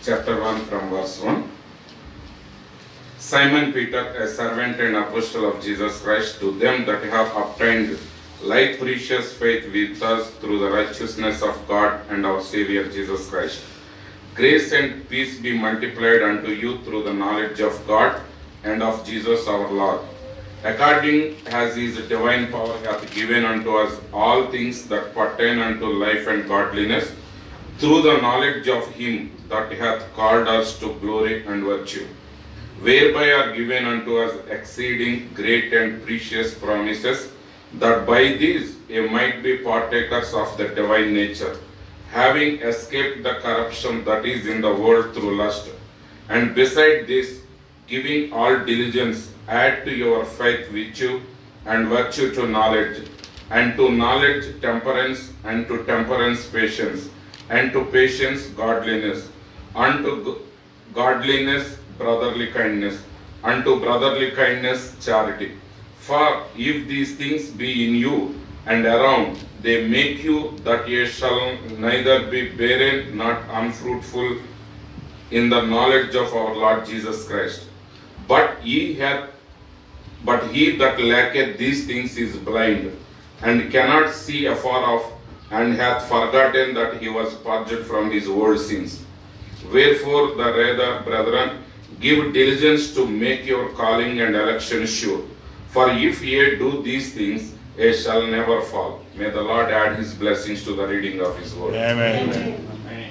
chapter 1 from verse 1. Simon Peter, a servant and apostle of Jesus Christ, to them that have obtained like precious faith with us through the righteousness of God and our Savior Jesus Christ. Grace and peace be multiplied unto you through the knowledge of God and of Jesus our Lord, according as his divine power hath given unto us all things that pertain unto life and godliness, through the knowledge of him that hath called us to glory and virtue, whereby are given unto us exceeding great and precious promises, that by these ye might be partakers of the divine nature, having escaped the corruption that is in the world through lust. And beside this, giving all diligence, add to your faith virtue, and virtue to knowledge, and to knowledge temperance, and to temperance patience, and to patience godliness, unto godliness brotherly kindness, unto brotherly kindness charity. For if these things be in you and around, they make you that ye shall neither be barren nor unfruitful in the knowledge of our Lord Jesus Christ. But he that lacketh these things is blind, and cannot see afar off, and hath forgotten that he was purged from his old sins. Wherefore the rather, brethren, give diligence to make your calling and election sure. For if ye do these things, ye shall never fall. May the Lord add his blessings to the reading of his word. Amen. Amen.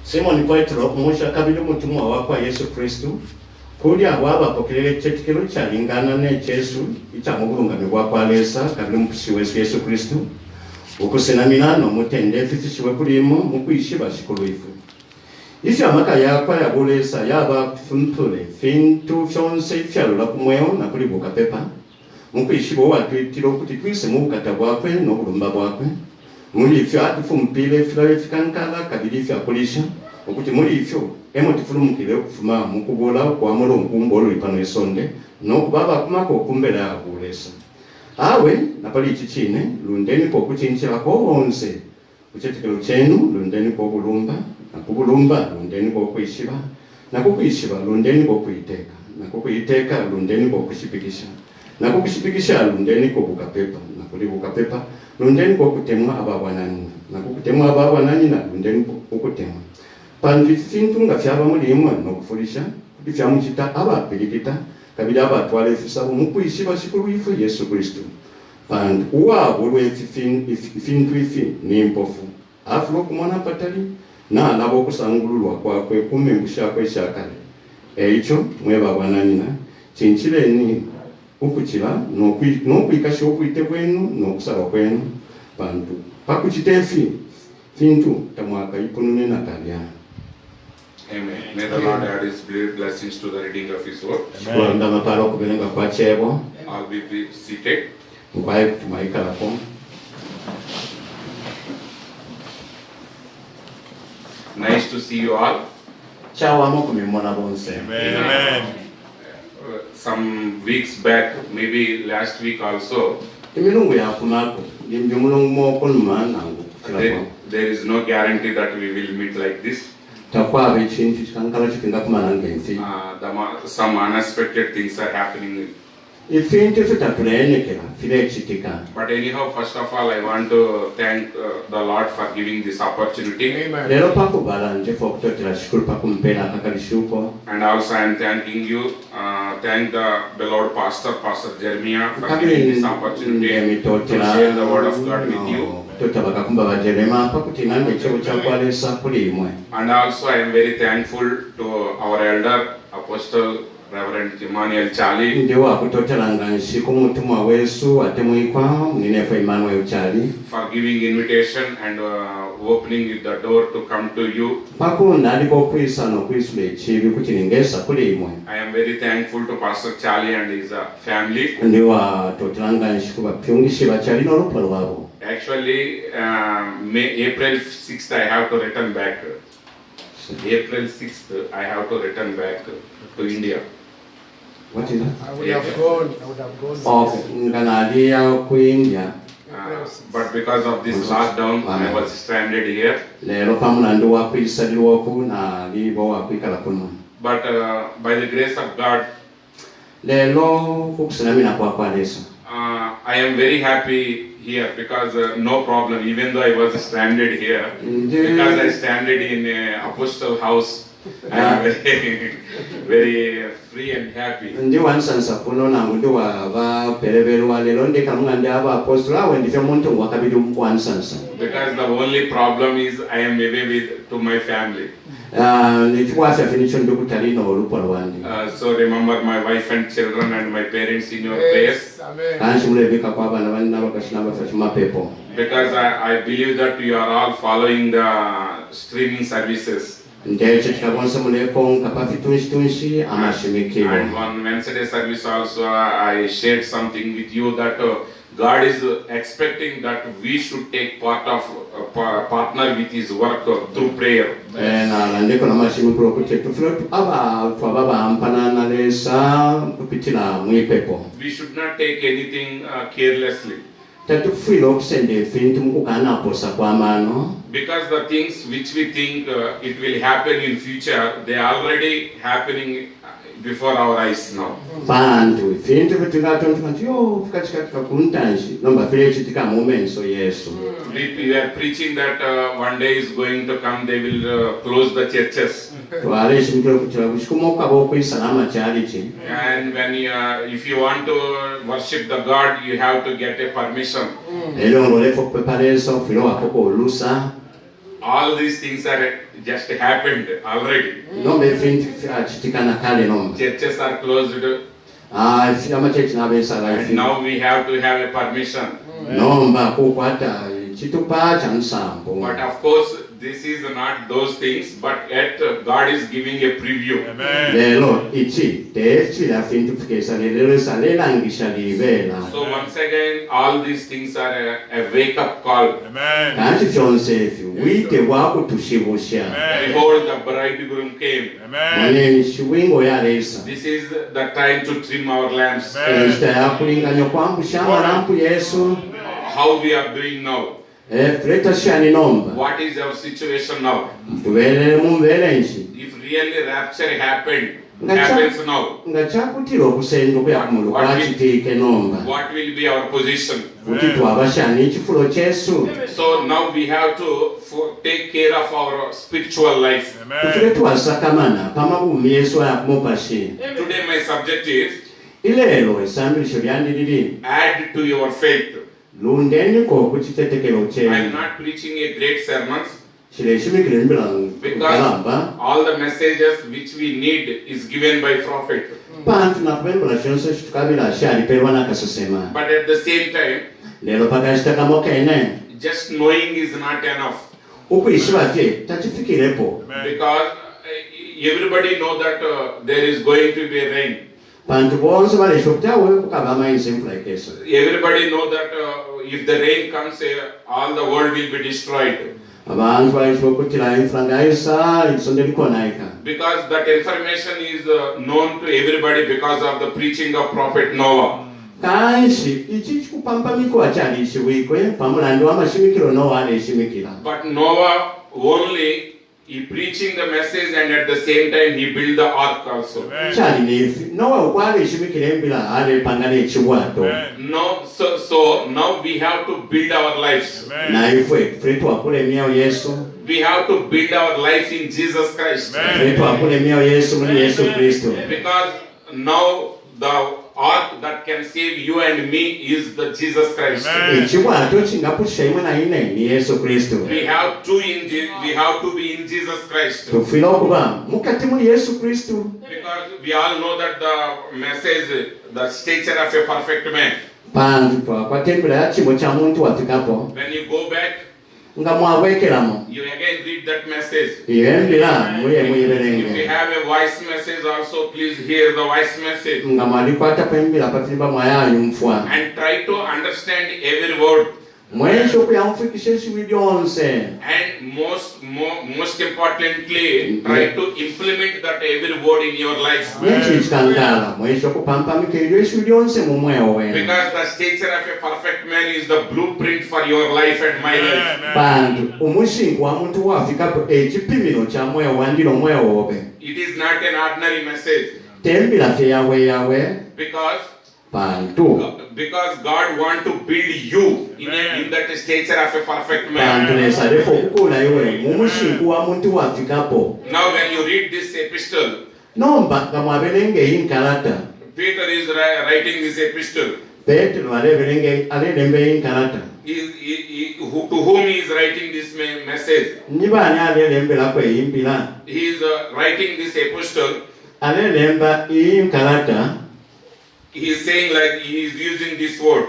Simoni Petro kumusha kabili mutumwa wakwa Yesu Kristu kuli awaba pokelele chetikelo chalingana ne Yesu ichamugulungami wakwa lesa kabili mupisi wesu Yesu Kristu ukusenaminano mutende fifishiwe kulimo mukwishi bashikulu ifu ifi amaka yakwa yabulesa yaba funtule fintu fyonse fyalula kumweo na kulibuka pepa mukwishi bo watwitiro kuti twise mubukata bwakwe n'obulumba bwakwe muri ifyo atufumpile filawe fikankala kabili ifyo akulisha okuti muri ifyo emotifulumukile okufuma mukubola kwa mulungu mbolo ipano esonde n'okubaba kumako okumbela abulesa awe napali ichichine lundeni pokuchinchila konse kuchetikelo chenu lundeni pokulumba nakubulumba lundeni pokwishiba nakukwishiba lundeni pokuiteka nakukuiteka lundeni pokushipikisha nakukushipikisha lundeni pokukapepa nakulibukapepa lundeni pokutemwa ababwanani nakukutemwa ababwanani na lundeni pokutemwa pantu fintu nga fyaba mulimwa nokufulisha kuti fyamuchita abapilikita kabili abatwala efisabo mukwishiba shikulu ifu Yesu Kristu pantu uwabo lwefintu ifi nimpofu afulo kumona patali na alabo okusangululwa kwakwe kumembusha kweshakale eicho mwebabwananina chinchileni ukukila nokwikasha okwite kwenu nokusaba kwenu pantu pakuchitefi fintu tamwaka ipunune na kalyana. Amen. May the Lord add his blessings to the reading of his word. All be seated. Nice to see you all. Amen. Some weeks back, maybe last week also, there is no guarantee that we will meet like this. Some unexpected things are happening. But anyhow, first of all, I want to thank the Lord for giving this opportunity. Amen. And also I am thanking you, thank the beloved Pastor Jeremiah, for giving this opportunity to share the word of God with you. And also I am very thankful to our elder, Apostle Reverend Emmanuel Chali, for giving invitation and opening the door to come to you. I am very thankful to Pastor Chali and his family. Actually, April 6th I have to return back. April 6th I have to return back to India. What is that? I would have gone. Of Nganadia, Queen, yeah. But because of this lockdown, I was stranded here. Lero pamulandu wa kwisalirwa oku na libo wa kwikala kuno. But by the grace of God, Lero kukusalamira kwa Yesu. I am very happy here because no problem, even though I was stranded here, because I stranded in a apostle house, I am very, very free and happy. Ndi wansansa kuno na ndi wa ba pereberu wa lero ndi kamungandi aba apostle awe ndi femuntu wakabidi wansansa. Because the only problem is I am away to my family. So remember my wife and children and my parents in your prayers. Because I believe that you are all following the streaming services. And one Wednesday service also I shared something with you that God is expecting that we should take part of partner with His work through prayer. We should not take anything carelessly. Because the things which we think it will happen in future, they are already happening before our eyes now. We are preaching that one day is going to come, they will close the churches. And when if you want to worship the God, you have to get a permission. All these things are just happened already. Churches are closed. And now we have to have a permission. But of course, this is not those things, but yet God is giving a preview. So once again, all these things are a wake-up call. Behold, the bridegroom came. This is the time to trim our lamps. How we are doing now? What is our situation now? If really rapture happens now, what will be our position? So now we have to take care of our spiritual life. Today my subject is add to your faith. I am not preaching a great sermons, because all the messages which we need is given by prophet. But at the same time, just knowing is not enough. Because everybody knows that there is going to be rain. Everybody knows that if the rain comes, all the world will be destroyed. Because that information is known to everybody because of the preaching of Prophet Noah. But Noah only he preaching the message, and at the same time he built the ark also. No, so now we have to build our lives. We have to build our life in Jesus Christ. Because now the ark that can save you and me is the Jesus Christ. We have to be in Jesus Christ. Because we all know that the message, the stature of a perfect man. When you go back, you again read that message. If you have a voice message also, please hear the voice message. And try to understand every word. mwisho kuyamfikisha ebibi byonse. And most importantly, try to implement that every word in your life. N'ekyo ekikangala mwisho kupampamika ebyo ebibi byonse mu mwewo wenu. Because the stature of a perfect man is the blueprint for your life and my life. Bantu omushinga wa muntu waafikapo ekipimiro kya mwewo wandira omwewo obe. It is not an ordinary message. Tembera fye yawe Because God want to build you in that stature of a perfect man. bantu nesalefo okukulayo we mu mushinga wa muntu waafikapo. Now when you read this epistle, Nomba nga mwaberenga eyinkalata. Peter is writing this epistle. Petero alelemba eyinkalata. To whom he is writing this message? Nibaani alelembelako eyimpira. He is writing this epistle. Alelemba eyinkalata. He is saying like he is using this word.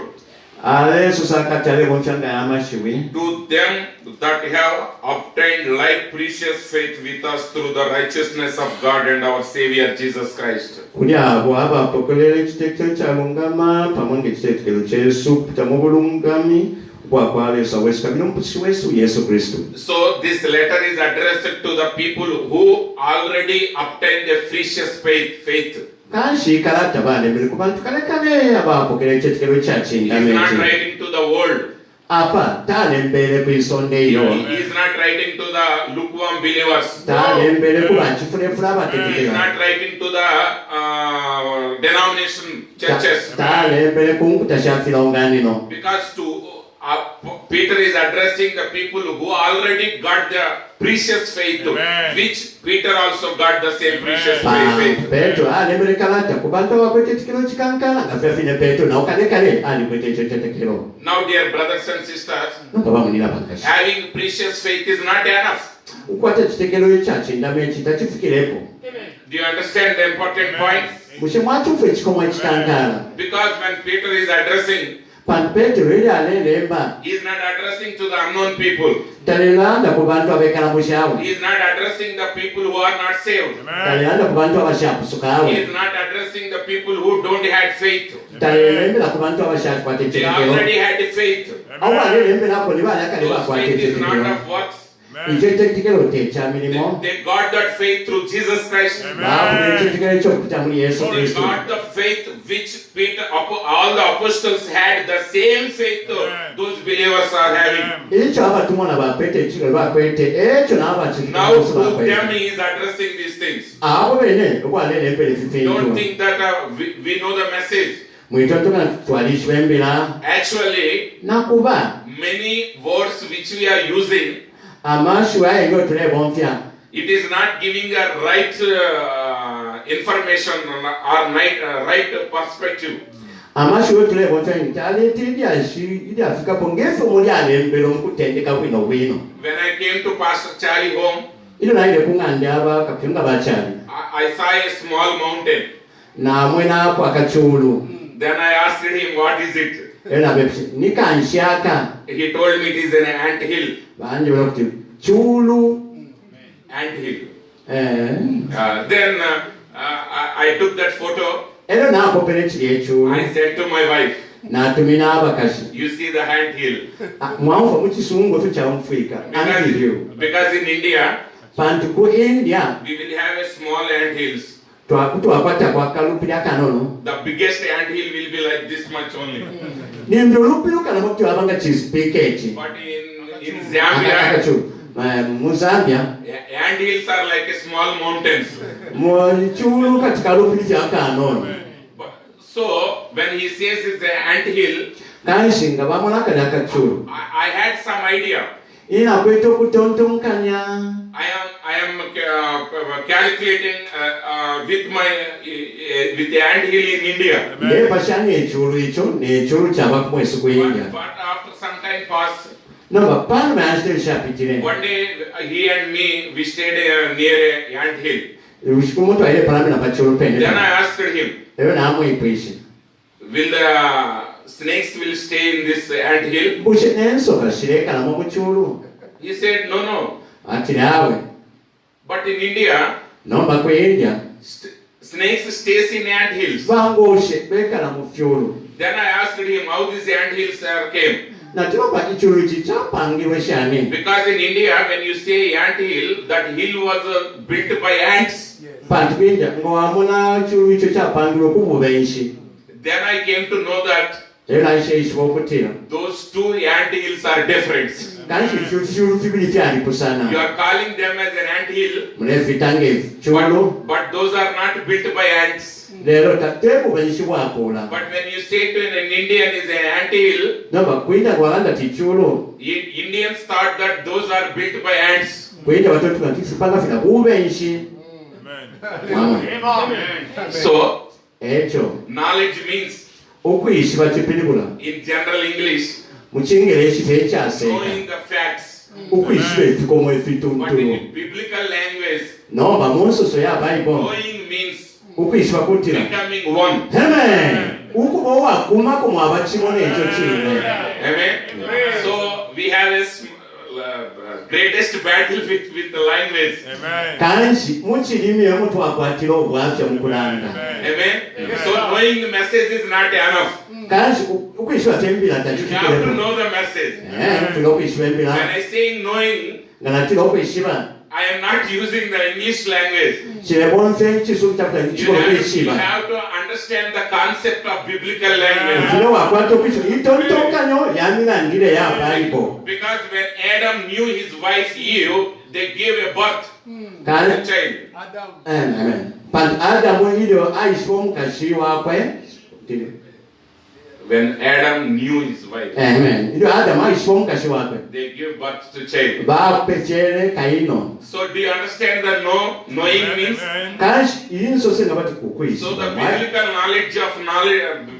Alesusa katale bonchanga yamashiwi. To them that have obtained like precious faith with us through the righteousness of God and our Savior Jesus Christ. Kuli abo abapokolera ekitekero kya lungama pamwe ng'ekitekero ky'Yesu kyamu bulungami bwakwaleesa weesigabira omupusi w'Yesu Yesu Kristo. So this letter is addressed to the people who already obtained the precious faith. Kanshi kalata balembere ku bantu kalekale abaapokera ekitekero kya He is kindame not ekyo. writing to the world. Apa talembere ku isonde He eyo. is not writing to the lukewarm believers. Talembere ku bakifulefula He is abategeera. not writing to the denomination churches. Talembere ku nkuta kyafiraunganino. Because Peter is addressing the people who already got the precious faith, which Peter also got the same precious faith. Petro alembere kalata ku bantu abakwete ekitekero kikankala nga fefine Petro nawo kalekale alikwete ekyo ekitekero. Now, dear brothers and sisters, Nokaba munira bakasi. having precious faith is not enough. Ukwata ekitekero ekyakindama ekitakifikirepo. Do you understand the important point? Mushe mwatufu ekikomo ekikankala. Because when Peter is addressing, Pan Petro eri alelemba. he is not addressing to the unknown people. Talelanda ku bantu abekalamushawo. He is not addressing the people who are not saved. Talelanda ku bantu abashakusukawo. He is not addressing the people who don't have faith. Talelembera ku bantu abashakwata They ekitekero. already had the faith. Awo alelembera ko nibalakale Those bakwata faith is not ekitekero. of works. Ekyo ekitekero tekyamirimo. They got that faith through Jesus Christ. Baafuna ekitekero ekyokupita muri Yesu They Kristo. got the faith which all the apostles had, the same faith those believers are having. Ekyo abatumwa na bapete ekiro bakwete ekyo n'abakitekero Now to bakwete. them he is addressing these things. Abo bene okwalelembera Don't efifinjo. think that we know the message. Mwitotoka twalishwa embira. Actually, Nakuba many words which we are using, amashwa ayo tuleba ompya. it is not giving a right information or right perspective. Amashwa tuleba ompya nti ili afikapo ngefe muli alembera omukutendeka bwino. When I came to Pastor Charlie home, Ilo naile kung'ande abakapiringa bakyali. I saw a small mountain. Namwe naako akachulu. Then I asked him, what is it? Era bepsi nikanshaka. He told me it is an ant hill. Banje bakuti chulu. Ant hill. Eh. Then I took that photo. Ero nakopera ekiri echulu. I said to my wife, Natumina abakazi. you see the ant hill. Mwanfa mukisungu tukyamufuika. Because in India, Pantu ku India. we will have a small ant hills. Twakwata kwa kalupira kanono. The biggest ant hill will be like this much only. Nimbe olupiro kana mutyo abanga chispeak echi. But in Zambia, mu Zambia ant hills are like a small mountains. mu chulu katika lupiro kanono. So when he says it's an ant hill, Kanshinga bamona kana kachulu. I had some idea. Ina kweto kutontonkanya. I am calculating with the ant hill in India. Ne pashani echulu icho ne chulu chaba kumwesu ku India. But after some time passed, No bapana master shapitire. one day he and me we stayed near a ant hill. Ushikumuntu aile parami na pachulu pende. Then I asked him, Ewe na amu ipishi. will the snakes will stay in this ant hill? Bushe nenso kashireka na mu chulu. He said, no. Atirawe. But in India, No bakwe India. snakes stays in ant hills. Vangoshe beka na mu chulu. Then I asked him how these ant hills came. natiro pakichulu chichapangirwe shani. Because in India, when you say ant hill, that hill was built by ants. Pantu pinja ngwamuna chulu icho chapangirwe kububenshi. Then I came to know that Era ishe ishwokutira. those two ant hills are different. Kanshi chulu fibili fyali kusana. You are calling them as an ant hill, Mrefi tange chulu. but those are not built by ants. Lero tatebu benshi wakola. But when you say to an Indian is an ant hill, Naba kuita kwalanda tichulu. Indians thought that those are built by ants. Kuita watoto nakisipanga fina kubenshi. So, Echo. knowledge means, Okwishi bachipilibula. in general English, Muchingereshi fechaseka. knowing the facts. Ukwishi befikomwe But in fituntulu. biblical language, No, bamunsoso ya Bible. knowing means Ukwishi bakutira. becoming one. Amen. Ukuba wakumako mwabachimone echo chine. Amen. So we have this greatest battle with the language. Kanshi muchilimi yomuntu wakwatira obwafya mukulanga. Amen. So knowing the message is not enough. Kanshi ukwishi batembila You have to tachikile. know the message. Tulo kwishi bembila. When I say knowing, Nganatilo kwishiba. I am not using the English language. Chile bonfe chisu chapta chikolo You kwishiba. have to understand the concept of biblical language. Tulo wakwato kwishi itontokanyo yaminangire ya Bible. Because when Adam knew his wife Eve, they gave a birth to a Kanshi child. Amen. But Adamu ilio aishwa mukashi wakwe. When Adam knew his wife, Amen. Ilio Adamu aishwa mukashi wakwe. they gave birth to child. Bapechere kaino. So do you understand the knowing means? Kanshi yinso senga bati kukwishi. So the biblical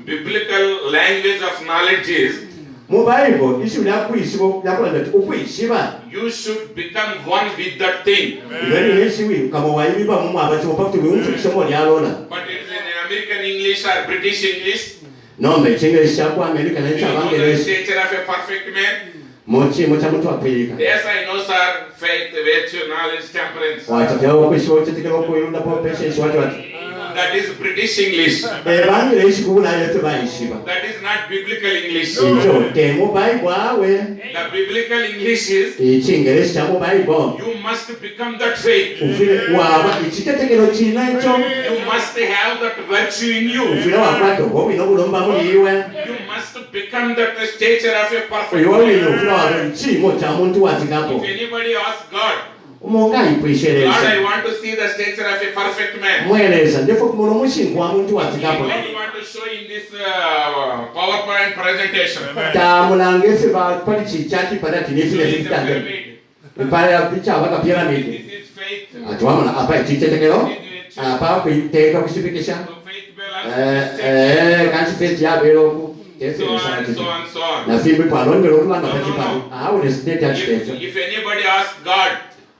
biblical language of knowledge is Mu Bible ishu lyakwishi yakola ndati ukwishiba. you should become one with that thing. Ngani neshiwi kama wayiba mu abacho pakti wumfisha mo lyalona. But it is in American English or British English. No mechinge shakwa America na You know the chabange. stature of a perfect man. Mochi mocha mtu apelika. Yes, I know, sir. Faith, virtue, knowledge, temperance. Wacha jawo kwishiwa chitikelo kuyunda po patience watu. That is British English. Bangi leshi kubula yetu bayishiba. That is not biblical English. Icho temo Bible awe. The biblical English is Ichingeresi cha mu Bible. you must become that faith. Ufile waba ichitetekelo china icho. You must have that virtue in you. Ufile wakwato wobi no bulomba muliwe. You must become that stature of a perfect Oyo wino man. ufile waba chimo cha muntu watikapo. If anybody asks God, Umonga Lord, ipwishereza. I want to see the stature of a perfect man. Mweleza ndefo kumuno mushingu wa muntu watikapo. What do you want to show in this PowerPoint presentation? Tamulangefe ba pali chichati pada tinifile This is a tikitande. pyramid. Pale ya picha waka pyramid. This is faith. Atuamana apa chichetekelo? Apa kuiteka kusipikisha? So faith balance. Kansi faith ya belo. So on, so on, so on. Na fibu palonge lokulanga pachipa. Ule state ya chitecho. If anybody asks God,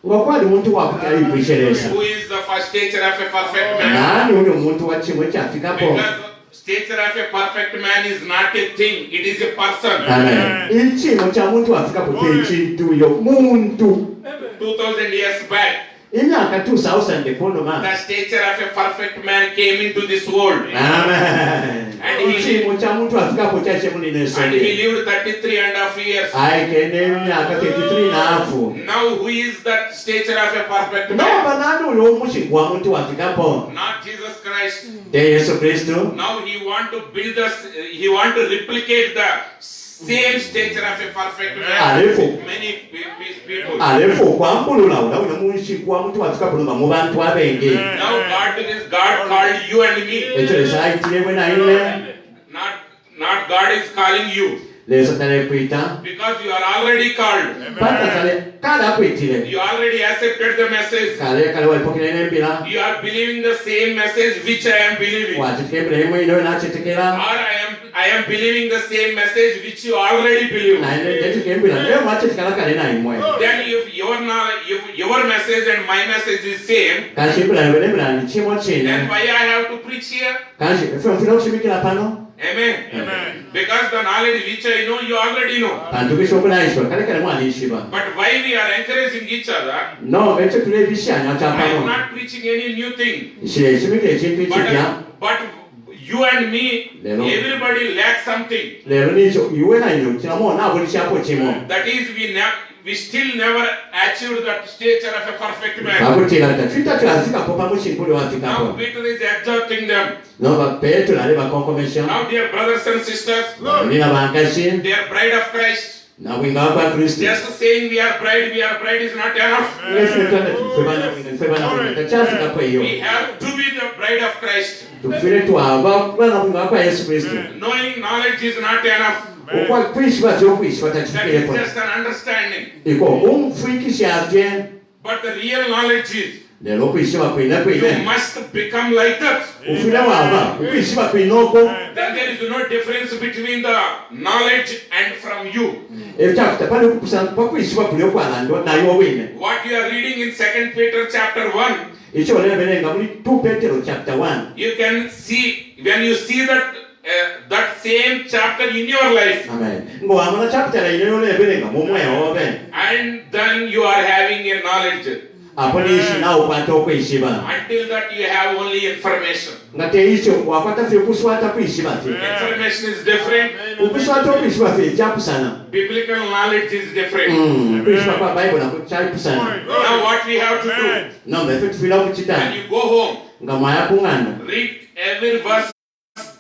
Ngokwali muntu wakutali ipwishereza. who is the first stature of a perfect man? Nani ule muntu wa chimwe chafikapo? Because stature of a perfect man is not a thing, it is a person. Amen. Ichimo cha muntu wafikapo chintu yo muntu. 2000 years back, Imyaka 2000 ekono man. the stature of a perfect man came into this world. Amen. And Ichimo cha muntu wafikapo cha chemu And ninesoni. he lived 33.5 years. Aikene myaka 33 na afu. Now who is that stature of a perfect No man? banani uyo mushingu wa muntu wafikapo. Not Jesus Christ. De Yesu Kristo. Now he want to build us, he want to replicate the same stature of a perfect man with many people. Alefu kwa mpulula ula mushingu wa muntu wafikapo mu bantu abenge. Now God called you and me. Echo saitile wena ile. Not God is calling you. Leso tale kuita. Because you are already called. Pata tale kada kuitile. You already accepted the message. Kale walipokea nembila. You are believing the same message which I am believing. Or Wachike Ibrahimu ino na chitekela. I am believing the same message which you already believe. Na ile jetu kembila. Leo machitekala kale na imwe. Then if your message and my message is same, Kashi Ibrahimu nembila ni chimo then chine. why I have to preach here? Kashi mfino kushimikila pano. Amen. Because the knowledge which I know, you already know. Pantu kishokuna ishwa kale mwani ishiba. But why we are encouraging each other? No, echo tulebishanya cha I am pano. not preaching any new thing. Ishile shimikile chintu chipya. But you and me, Lero. everybody lacks something. Lero nicho iwe na ino kinamo na buli chapo chimo. That is, we still never achieved that stature of a perfect man. Akutira tafita twazika popa mushinkuli wafika Now hapo. Peter is exhorting them. No ba Petro ale bakonkomesha. Now, dear brothers and sisters, Nina bankashi dear bride of Christ, na winga kwa Kristo. just saying we are bride is not enough. Tachafika kwa hiyo. We have to be the bride of Christ. Tufile tuava kwa winga kwa Yesu Kristo. Knowing knowledge is not enough. Kwa kuishi batu kuishi That batachukile is kwa. just an understanding. Iko umfikisha afye. But the real knowledge is Lero kuishi bakwenda you kwenda. must become like that. Ufile wava kuishi bakwinoko. Then there is no difference between the knowledge and from you. Etafuta pale kukusana kwa kuishi bakwinoko kwa lando na yo wine. What you are reading in 2 Peter chapter 1, Icho lebelenga muri 2 Petero chapter 1. you can see, when you see that that same chapter in your life, Amen. Ngo amana chapter ile yo lebelenga momwe obe. and then you are having a knowledge. Aponi ishi na upata kuishi ba. Until that you have only information. Ngate icho wapata fye kuswata kuishi ba. Information is different. Ukuswata kuishi ba fye chapu sana. Biblical knowledge is different. Kuishi kwa Bible na kuchapu sana. Now what we have to do, No mbe fila when kuchita. you go home, Ngamaya kungana. read every verse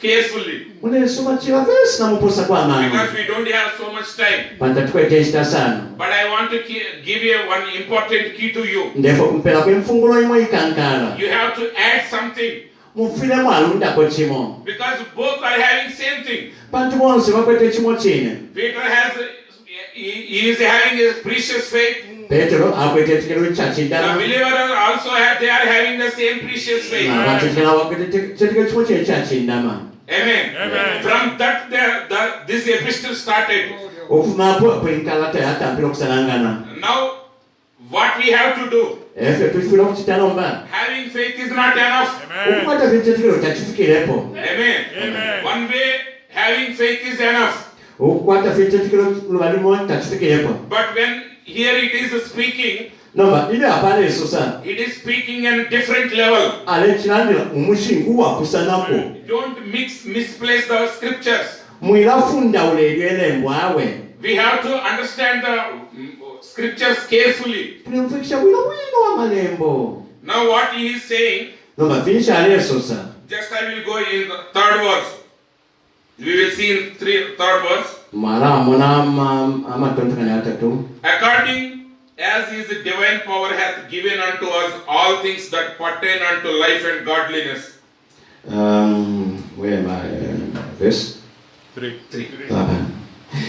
carefully. Mune soma chila verse na muposa kwa amana. Because we don't have so much time. Panta tukwete ishita sana. But I want to give you one important key to you. Ndefo kumpela kwe mfungulo imo ikankara. You have to add something. Mufile mwalunda kwa chimo. Because both are having same thing. Pantu mwonse wakwete chimo chine. Peter he is having a precious faith. Petro akwete tikelo cha The chindana. believers also they are having the same precious faith. Na watu tikela wakwete tikelo chimo chine cha chindama. Amen. Amen. From that this epistle started. Ofuma hapo kwenkalata hata mpilo kusalangana. Now what we have to do, Efe tufile kuchitana mba. having faith is not enough. Amen. Ukumata vinte tikelo cha chifikirepo. Amen. Amen. One way having faith is enough. Ukwata vinte tikelo lubalimo cha chifikirepo. But when here it is speaking, Nomba ile apale susa. it is speaking in a different level. Ale chilandila umushingu wa kusanako. Don't misplace the scriptures. Mwilafunda ulelele mbwawe. We have to understand the scriptures carefully. Tulimfikisha wino wa malembo. Now what he is saying, Nomba finisha ale susa. just I will go in the third verse. We will see in third verse. Mara amona ama tontukane atatu. According as his divine power hath given unto us all things that pertain unto life and godliness. Where am I? Verse 3.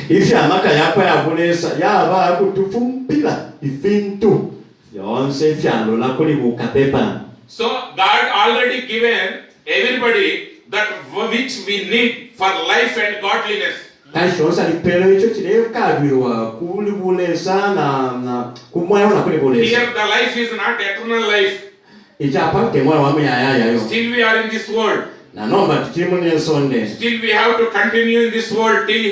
Ifi amaka yakwa yabonesa yaba kutufumpila ifintu. Yonse fyalo lakuli bukapepa. So God already given everybody that which we need for life and godliness. Kashonsa lipelo icho chile kabirwa kuli bulesa na kumwayo na kuli bulesa. Here the life is not eternal life. Ichapa temwa wa mya yo. Still we are in this world. Na nomba tuchimu ni sonde. Still we have to continue in this world till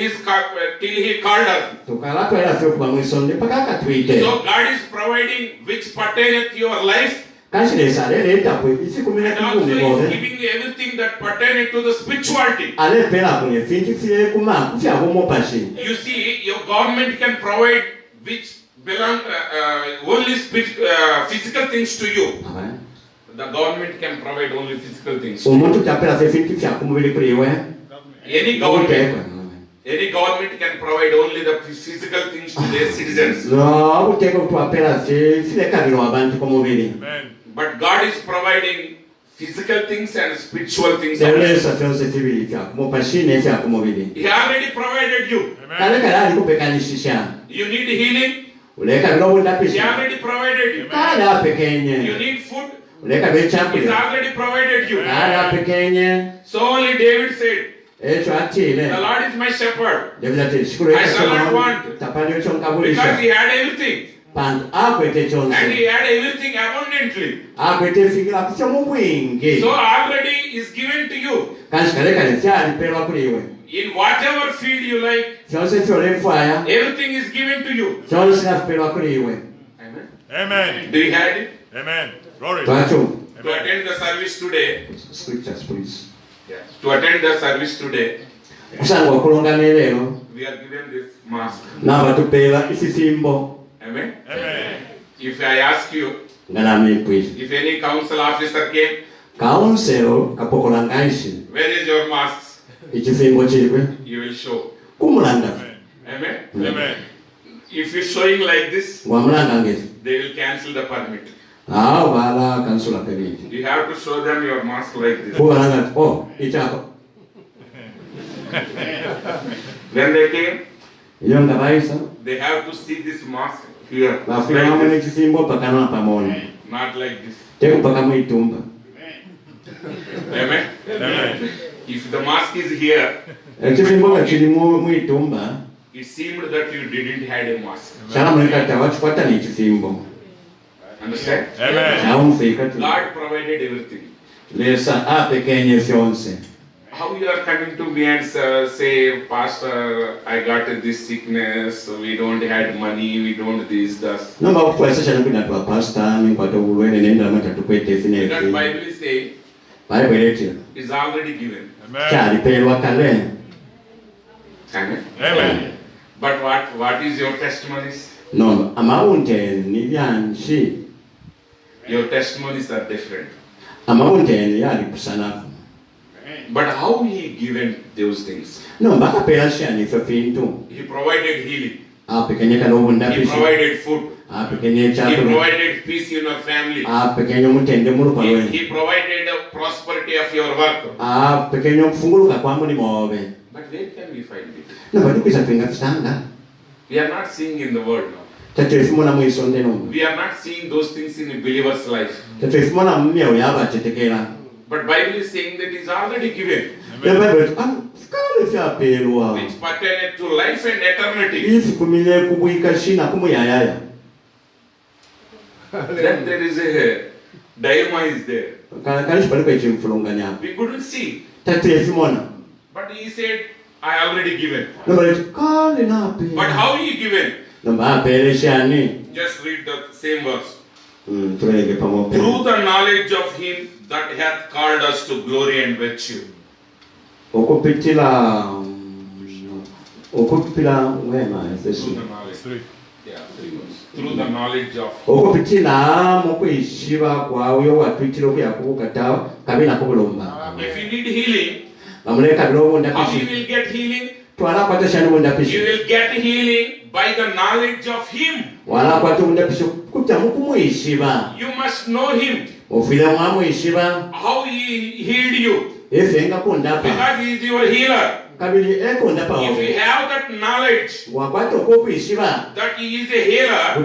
he called us. Tukala kwa ila fyo kwa mwisonde paka katwite. So God is providing which pertaineth to your life, Kashile sale leta kwe isi kumina and also kikundi is bove. giving you everything that pertaineth to the spirituality. Ale pela kwenye finti fie kuma kufya gomo pashi. You see, your government can provide which belong only physical things to you. Amen. The government can provide only physical things. Umuntu tapela se finti fya kumubili kuliwe. Any government can provide only the physical things to their citizens. No, uteko tuapela se file kabilo abantu kumubili. Amen. But God is providing physical things and spiritual things. Dele sa fyo se fibili fya kumopashi ne fya kumubili. He already provided you. Kale kala alikupekanishisha. You need healing. Uleka bilo He ulapishi. already provided you. Kale You apekenye. need food. Uleka bilo He's chakule. already provided you. Kale apekenye. So only David said, Echo atile. the Lord is my shepherd. David ati shukuru I shall not want. tapani ocho Because nkabulisha. he had everything. Pand akwete And chonse. he had everything abundantly. Akwete fikira kucha mubwingi. So already is given to you. Kanshi kale kale fyali pelwa kuliwe. In whatever field you like, Chonse fyole fwaya. everything is given to you. Chonse na pelwa kuliwe. Amen. Amen. Do you have it? Amen. Glory. Twacho. To attend the service today, Scriptures please. Yeah. To attend the service today, kusanga okulongana leero we are given this mask. n'abatupeera isisimbo Amen? If I ask you, nga namimpwire if any council officer came, kawunsero kapokolanganshi where is your mask? ekisimbo kirwe You will show. kumulanga Amen? Amen. If you're showing like this, wamulanga ngezi they will cancel the permit. awo baala kansula permit You have to show them your mask like this. kubalanga nti ekyapa When they came, eyo nga bayisa they have to see this mask here. bafulamu Like this. n'ekisimbo pakana pamoni Not like this. tekupaka mwitumba Amen? Amen. If the mask is here, ekisimbo nga kiri mwitumba it seemed that you didn't have a mask. kyalamuleka tawakikwata n'ekisimbo Understand? Amen. kyawumusiika tu God provided everything. lesa apekenye fyonse How you are coming to me and say, Pastor, I got this sickness, we don't have money, we don't this, that. nomba okutwalisa kyana kwinatwa pasita ninkwata obulwere nendalamu tatukweta That efinefi Bible is saying bayibuli etyo is already given. Amen. kyalipeerwa kale Amen. Amen. But what is your testimonies? no amawunteni byanki Your testimonies are different. amawunteni yali kusanaku But how he given those things? no bakapeera kyanife fintu He provided healing. apekenye kale He obundapiso provided food. apekenye He ekyakulu provided peace in your family. apekenye omutende mu luka lwe He provided the prosperity of your work. apekenye okufunguluka kwa mulimu obe But where can we find it? no batukwisa twenga tusanga We are not seeing in the world now. tetwefumona mwisonde nomu We are not seeing those things in a believer's life. tetwefumona mumyewo yaba akitegeera But Bible is saying that is already given, ebaibulo kale fyapeerwa which pertain to life and eternity. ifi kumile kubwika shina kumuyayaya Then there is a dilemma is there. kalishi paliko ekimfulunganya We couldn't see. tetwefumona But he said, I already given. nobaleti kale But napeera how he given? nomba apeere shani Just read the same verse. tulenge pamoja Through the knowledge of him that hath called us to glory and virtue. okupitila wema Through the knowledge. Three. Yeah, 3 verse. Through the knowledge of. okupitila mukwishiba kwawe watwitira okuyakubukata kabina kubulomba If you need healing, bamuleka bila how you obundapishi will get healing? twalakwata shani You obundapishi will get healing by the knowledge of him. walakwata obundapishi kutya mukumwishiba You must know him. ofire mwamwishiba How he healed you. efenga kundapa Because he is your healer. kabili ekundapa If you have that knowledge wakwata okokwishiba that he is a healer,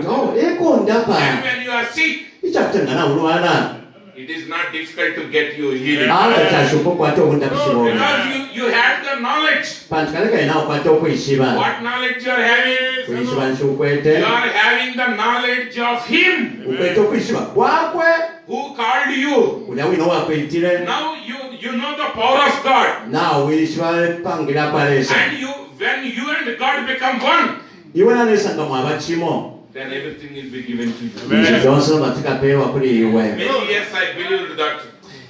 ekundapa and when you are sick, ikyakutengana olwala it is not difficult to get you healing. ala kyashoka okukwata obundapishi bwomu Because you have the knowledge. panti kale kalina okwata okwishiba What knowledge you are having? kwishiba nsukwete You are having the knowledge of him ukwete okwishiba kwakwe who called you. ulya wina wakwitire Now you know the power of God. nawe wishiba pangira kwalesa And when you and God become one, iwe nanesanga mwabakimo then everything will be given to you. Amen. byonse matikapeerwa kuli iwe Many years I believed that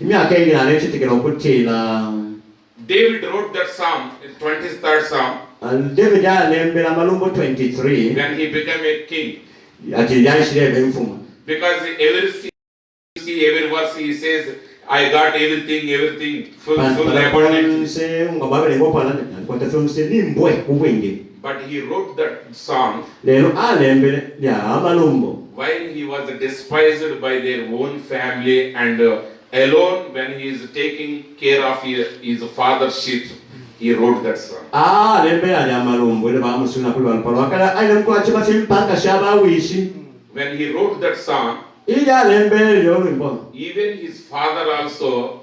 emyaka engina nekitegera okutiira David wrote that psalm, in 23rd psalm, david alembera malumbo 23 when he became a king. ati lyayishira eba enfumu Because every verse he says, I got everything, full abundance. nse nga bwaberenga okwalankwatafyonse nimbwe kubwenge But he wrote that song leero alembere lya amalumbo while he was despised by their own family and alone when he is taking care of his father's sheep. He wrote that song. alembera lya amalumbo ere bamusuna kuli balupalo wakala aina mkwakibasi mpaka shabawishi When he wrote that song, ili alembere lyolwimbo even his father also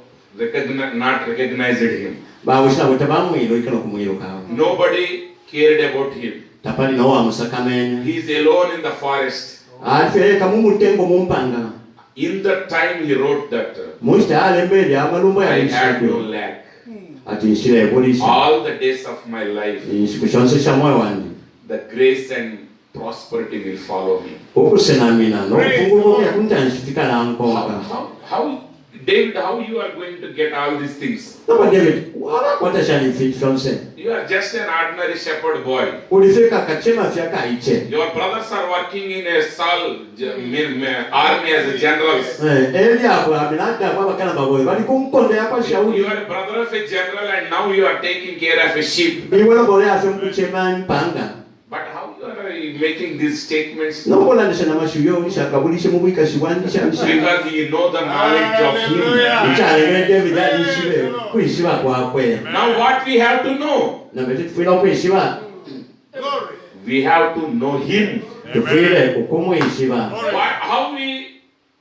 not recognized him. bawishina bwe tebamwirukira okumwirukawo Nobody cared about him. tapali nawo wamusakamenya He is alone in the forest. ate kamumutengo mumpanga In that time he wrote that mushite alembere lya amalumbo I had no yalishakyo lack. ati nshira ebulisha All the days of my life, inshiku shonse sha mwoyo wanje the grace and prosperity will follow me. okusenamina n'okufungulwa okuya kuntanshifika How, lankonka how David, how you are going to get all these things? Nobody David, what a shiny fit from say. You are just an ordinary shepherd boy. Ulifika kachema fiaka iche. Your brothers are working in a Saul army as a generals. Elia kwa aminata kwa kana baboy. Bali kumkonde hapa Shauli. You are a brother of a general and now you are taking care of a sheep. Iwala bole afumkuchema mpanga. But how you are making these statements? No bola nisha na mashuyo nisha kabulishe mubika shiwanisha. Because you know the knowledge of him. Ichale David alishibe kuishiba kwa kwe. Now what we have to know? Na betu fila kuishiba. We have to know him. Tufile kukumu ishiba. How we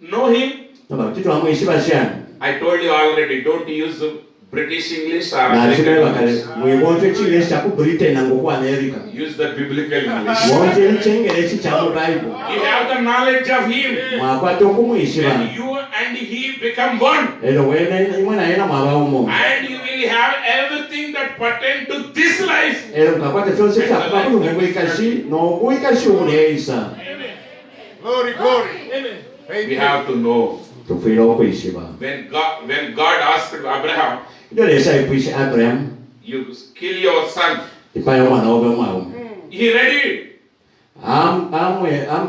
know him? Na betu amu ishiba shani. I told you already, don't use British English or Na American chime wakale. English. Mwibote English chaku Britain na nguku America. Use the biblical English. Wote English chaku Bible. You have the knowledge of him. Mwakwa tokumu ishiba. And you and he become one. Elo wene imwana yena mwabawo. And you will have everything that pertain to this life. Elo mkakwate fyonse cha bakulu mwikashi no mwikashi uleisa. Glory, glory. Amen. We have to know. Tufile okuishiba. When God asked Abraham, Ndio lesa ipuishi Abraham. you kill your son. Ipayo mwana obe mwawo. He ready.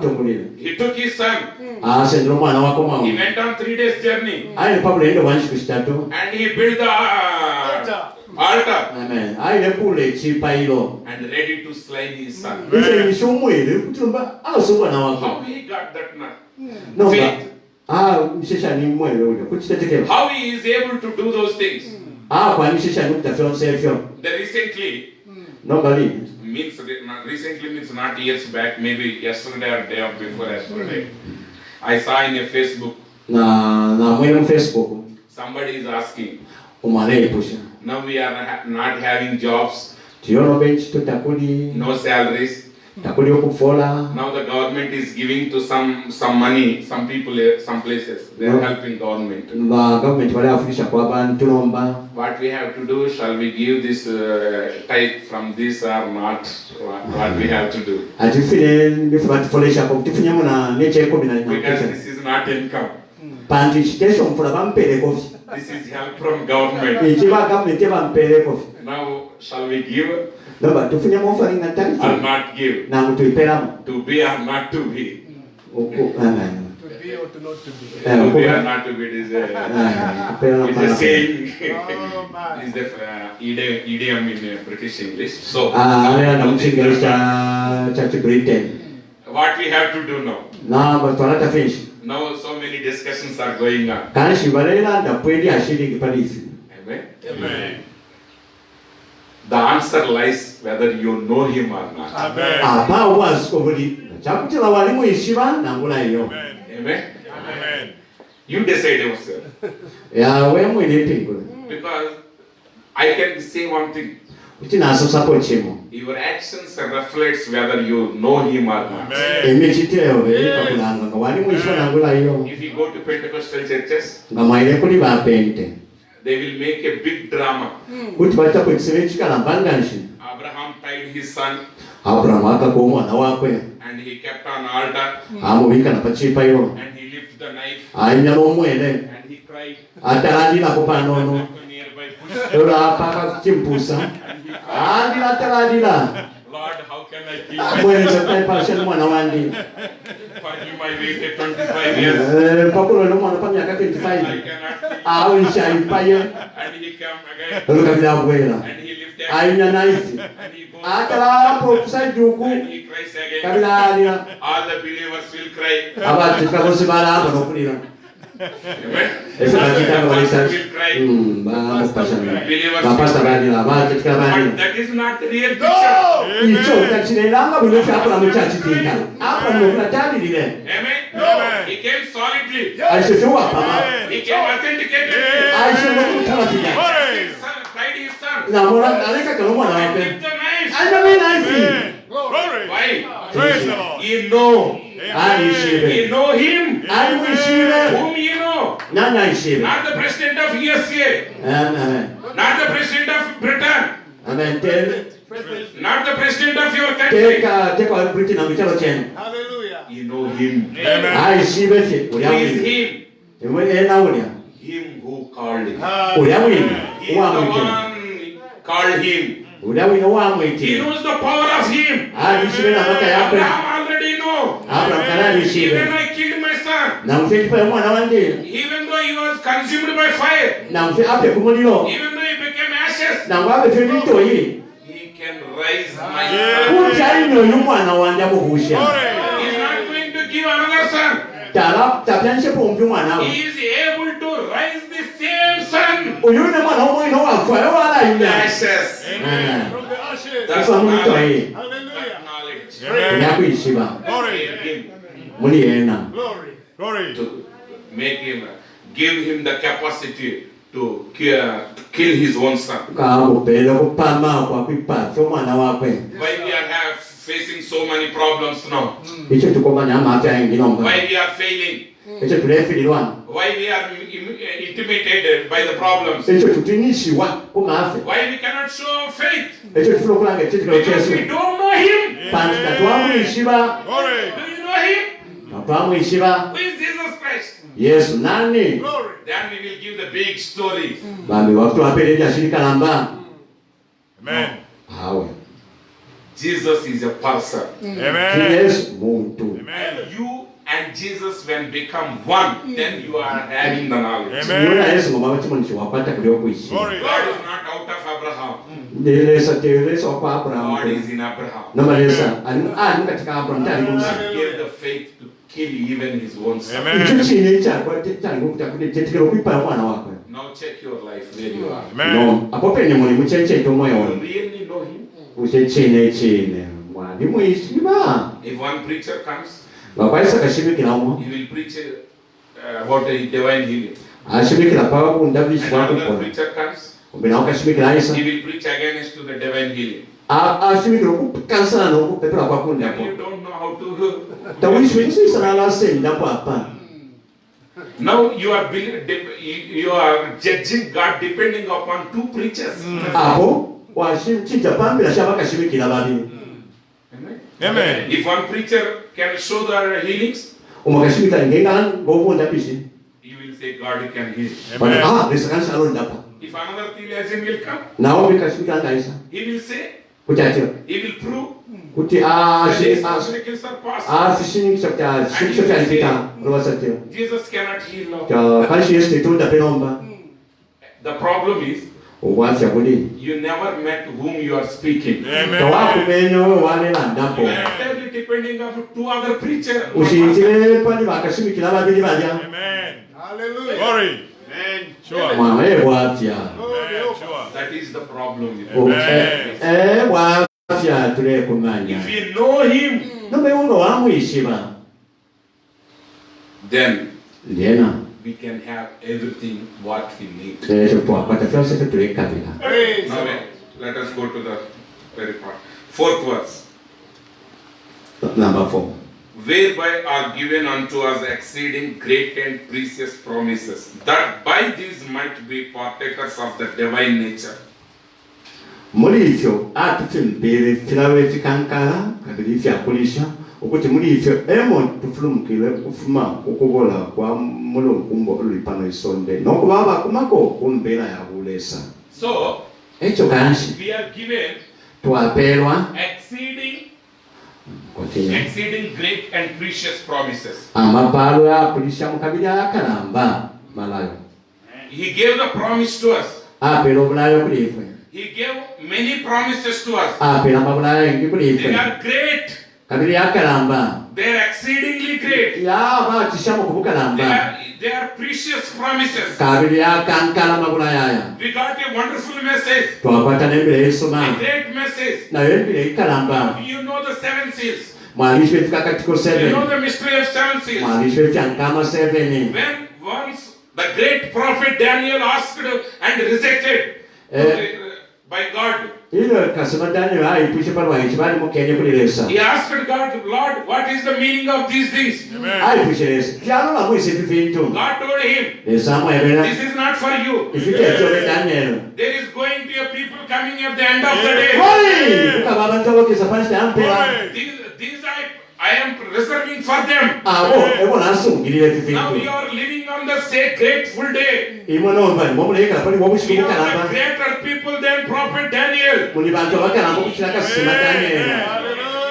Tongulile. He took his son. Sendro mwana wako mwawo. He went on 3 days journey. Aile pabule ndo wanshi kustatu. And he built the altar. Amen. Aile kule chipailo. And ready to slay his son. Nise nishumwele kutumba asuwa na wako. How he got that No. faith? Mshesha ni mwele ule. Kuchitetekele. How he is able to do those things? Kwa mshesha nukta fyonse fyon. The recently Nobody. recently means not years back, maybe yesterday or day before yesterday. I saw in a Facebook, Na mwele Facebook. somebody is asking, Umane ipusha. now we are not having jobs, Tiyono bench tutakuli. no salaries. Takuli okufola. Now the government is giving to some money, some people, some places. They are helping government. Ba government wale afundisha kwa bantu nomba. What we have to do? Shall we give this type from this or not? What we have to do? Atifile ndifu batifolesha kwa kutifunya muna neche eko bina Because this is not income. Panti chitesho mfula bampele kofi. This is help from government. Ichiba government bampele kofi. Now shall we give Noba tufunya offering na or tarifu. not give? Na mutuipela. To be or not to be? Amen. To be or to not to be. To be or not to be is a saying. Oh, man. Is the idiom in British English. So Alea na mchingelisha cha Britain. what we have to do now? Na batwala tafish. Now so many discussions are going on. Kana shibalela ndapweli ashiri kipalisi. Amen. Amen. The answer lies whether you know him or not. Amen. Apa was kobuli. Chakutila walimu ishiba na ngula iyo. Amen. Amen. You decide yourself. Ya we mwene pingu. Because I can say one thing. Utina support chimo. Your actions reflects whether you know him or not. Amen. Emichitile we kakulanga. Walimu ishiba na ngula iyo. If you go to Pentecostal churches, Ngamaile kuli ba pente. they will make a big drama. Kuti bata kutsiwe chikala banganshi. Abraham tied his son Abraham akakuwa mwana wakwe. and he kept on altar Amubika na pachipa iyo. and he lifted the knife Ainya no mwene. and he cried. Ataladila kupanono. Nearby bush. Ora paka chimpusa. Adila taladila. Lord, how can I kill him? Mwene zotai pasha mwana wandi. For him I waited 25 years. Pakulo no mwana pa miaka I 25. cannot kill him. Au isha ipaye. And he came again Luka bila bwela. and he lifted Ainya naisi. and he goes Atala po kusajuku. and he cries again. Kabila alila. All the believers will cry. Abati kabosi bala hapo no kulila. Amen. Esa bakita All the kabisa. pastors will cry. Ba pasha. Believers Ba will pasha cry. bala ba katika But bala. that is not the real picture. Icho utachilelanga bino hapo na mchachi tika. Hapo ndio tunatali lile. Amen. Amen. He came solidly. Aishoshwa pama. He came authenticated. Aisho no kutala tika. Praise. His son cried his son. Na mwana aleka kama mwana And wake. lift the knife. Aina mimi naisi. Amen. Glory. Why? Praise the Lord. You know. Ani You shibe. know him. Ani mwishibe. Whom you know. Nana ishibe. Not the president of USA. Amen. Not the president of Britain. Amen. Tell. Not the president of your country. Teka wa Britain na mchalo chenu. Hallelujah. You know him. Amen. Ai shibe se. Who Ulia is wili. him? Ewe ena ulia. him who called him. Ulya wino He is the wamwitira. one called him. Ulya wino He wamwitira. knows the power of him. Alishibira amaka yakwe. Abraham already know. Abraham kana Even alishibira. I killed my son. Namufe ekipa y'omwana wange. Even though he was consumed by fire. Namufe afe ku muliro. Even though he became ashes. Nangwe abefe ebitoyi. He can rise my Yeah. son. Kuti alina oyo omwana wange amubuusha. Glory. He's not going to give another son. Tapyanishepo omupya omwana we. He is able to rise the same son. Oyo ne mwana w'omwino wafaayo walayina. Ashes. Amen. From the ashes. That's Kufa mu bitoyi. Hallelujah. knowledge. Amen. Yakuyisibwa. Glory. Him Muli yeena. Glory. Glory. to make him, give him the capacity to kill his own son. Kamupeera okupama kwakwipaasa omwana wakwe. Why we are facing so many problems now? Ekyo tukomanya amaato ayingira omu. Why we are failing? Ekyo tuleefirirwa. Why we are intimidated by the problems? Ekyo tutinisibwa ku maafe. Why we cannot show faith? Ekyo tufuna okulanga ekitikiro Because we kyesu. don't know him. Pantika twamuyisiba. Glory. Do you know him? Twamuyisiba. Who is Jesus Christ? Yesu nani? Glory. Then we will give the big story. Bambi wakutwapeera ebyasirikalamba. Amen. Awe. Jesus is a person. Amen. Yesu muntu. Amen. You and Jesus when become one, then you are having the knowledge. Amen. Yona Yesu ngomaba kimu nikiwakwata kuli okuyisiba. Glory. God is not out of Abraham. Ndeeresa teeresa okwa Aburahamu. God is in Abraham. Nomalesa ali katika Aburahamu tali kunsi. God gave the faith to kill even his own son. Amen. Ekyo kiina ekyali okuteekera okwippala omwana wakwe. Now check your life where you are. Amen. No, apope ni mulimu kyekyeto omwoyo You wo. really know him? Kukyekiina ekiine. Mwandi muyisiba. If one preacher comes, Bakwayisa kashimikiramu. he will preach about the divine healing. Ashimikira kwa bundabisi Another bwakukola. preacher comes, Obinawo kashimikira ayisa. he will preach against to the divine healing. Ashimikira okukansana n'okupepera kwa And kundako. you don't know how to. Tawishwisa n'alasenda kwapa. Now you are you are judging God depending upon two preachers. Apo washimikira pambira shabakashimikira babiri. Amen. Amen. If one preacher can show the healings, Omukashimikira ngengana ng'obundabisi. you will say God can heal. Amen. Lesakanisa alondapa. If another theologian will come, Nawo bikashimikira ngayisa. he will say, Kutyatira. he will prove Kuti that his miracles are possible. ashinikisha kyalipita olwasatira. Jesus cannot heal now. Kalishi Yesu tetonda penomba. The problem is, Obwatya buli. you never met whom you are speaking. Amen. Tawakumenya wewe walela ndapo. You are entirely depending on two other preachers. Ushintire pani bakashimikira babiri balya. Amen. Hallelujah. Glory. Amen. Sure. Mwana bwatya. Amen. Sure. That is the problem. Amen. Bwatya tulekumanya. If you know him, Nomewunga wamwishiba. then Lena. we can have everything what we need. Ekyo twakwata fyose tulekabira. Praise Now let us go to the very part. Fourth verse. Number 4. Whereby are given unto us exceeding great and precious promises, that by these might be partakers of the divine nature. Muri ifyo atufembere filawe fikankala kabiri fyakulisha okuti muri ifyo emo tufulumukire kufuma okugola kwa mulungu mbo lipano isonde nokubaba kumako kumbera ya bulesa. So Ekyo kanshi we are given twaperwa exceeding great and precious promises. amapalo ya kulisha mukabiri akalamba malayo. He gave the promise to us. Apera obulayo kuli ifwe. He gave many promises to us. Apera mabulayo ingi kuli They ifwe. are great. Kabiri akalamba. They are exceedingly great. Ya batisha mukubukalamba. They are precious promises. Kabiri akankala mabulaya. We got a wonderful message. Twakwata n'embere A esoma. great message. Nayo embere ikalamba. You know the seven seals. Mwalishi wetu kakatiko You 7. know the mystery of seven seals. Mwalishi wetu yankama 7. When once the great prophet Daniel asked and rejected by God, Ilo kasema Daniel aipushe parwa ichibali mukenya kulilesa. he asked God, Lord, what is the meaning of these things? Amen. Aipushe lesa. Kyalo la mwisi fifintu. God told him, Lesa mwebela. this is not for you. Ifike chobe Daniel. There is going to be a people coming at the end of the day. Hoi! Ukababa ntolo kisapanishi ampela. These I am reserving for them. Abo, ebo nasungilile Now fifintu. you are living on the say grateful day. imwe nomba nimomuleka pali We wobusiku are the bukalamba greater people than Prophet Daniel. muli bantu abakalamba okukiraka sima Daniel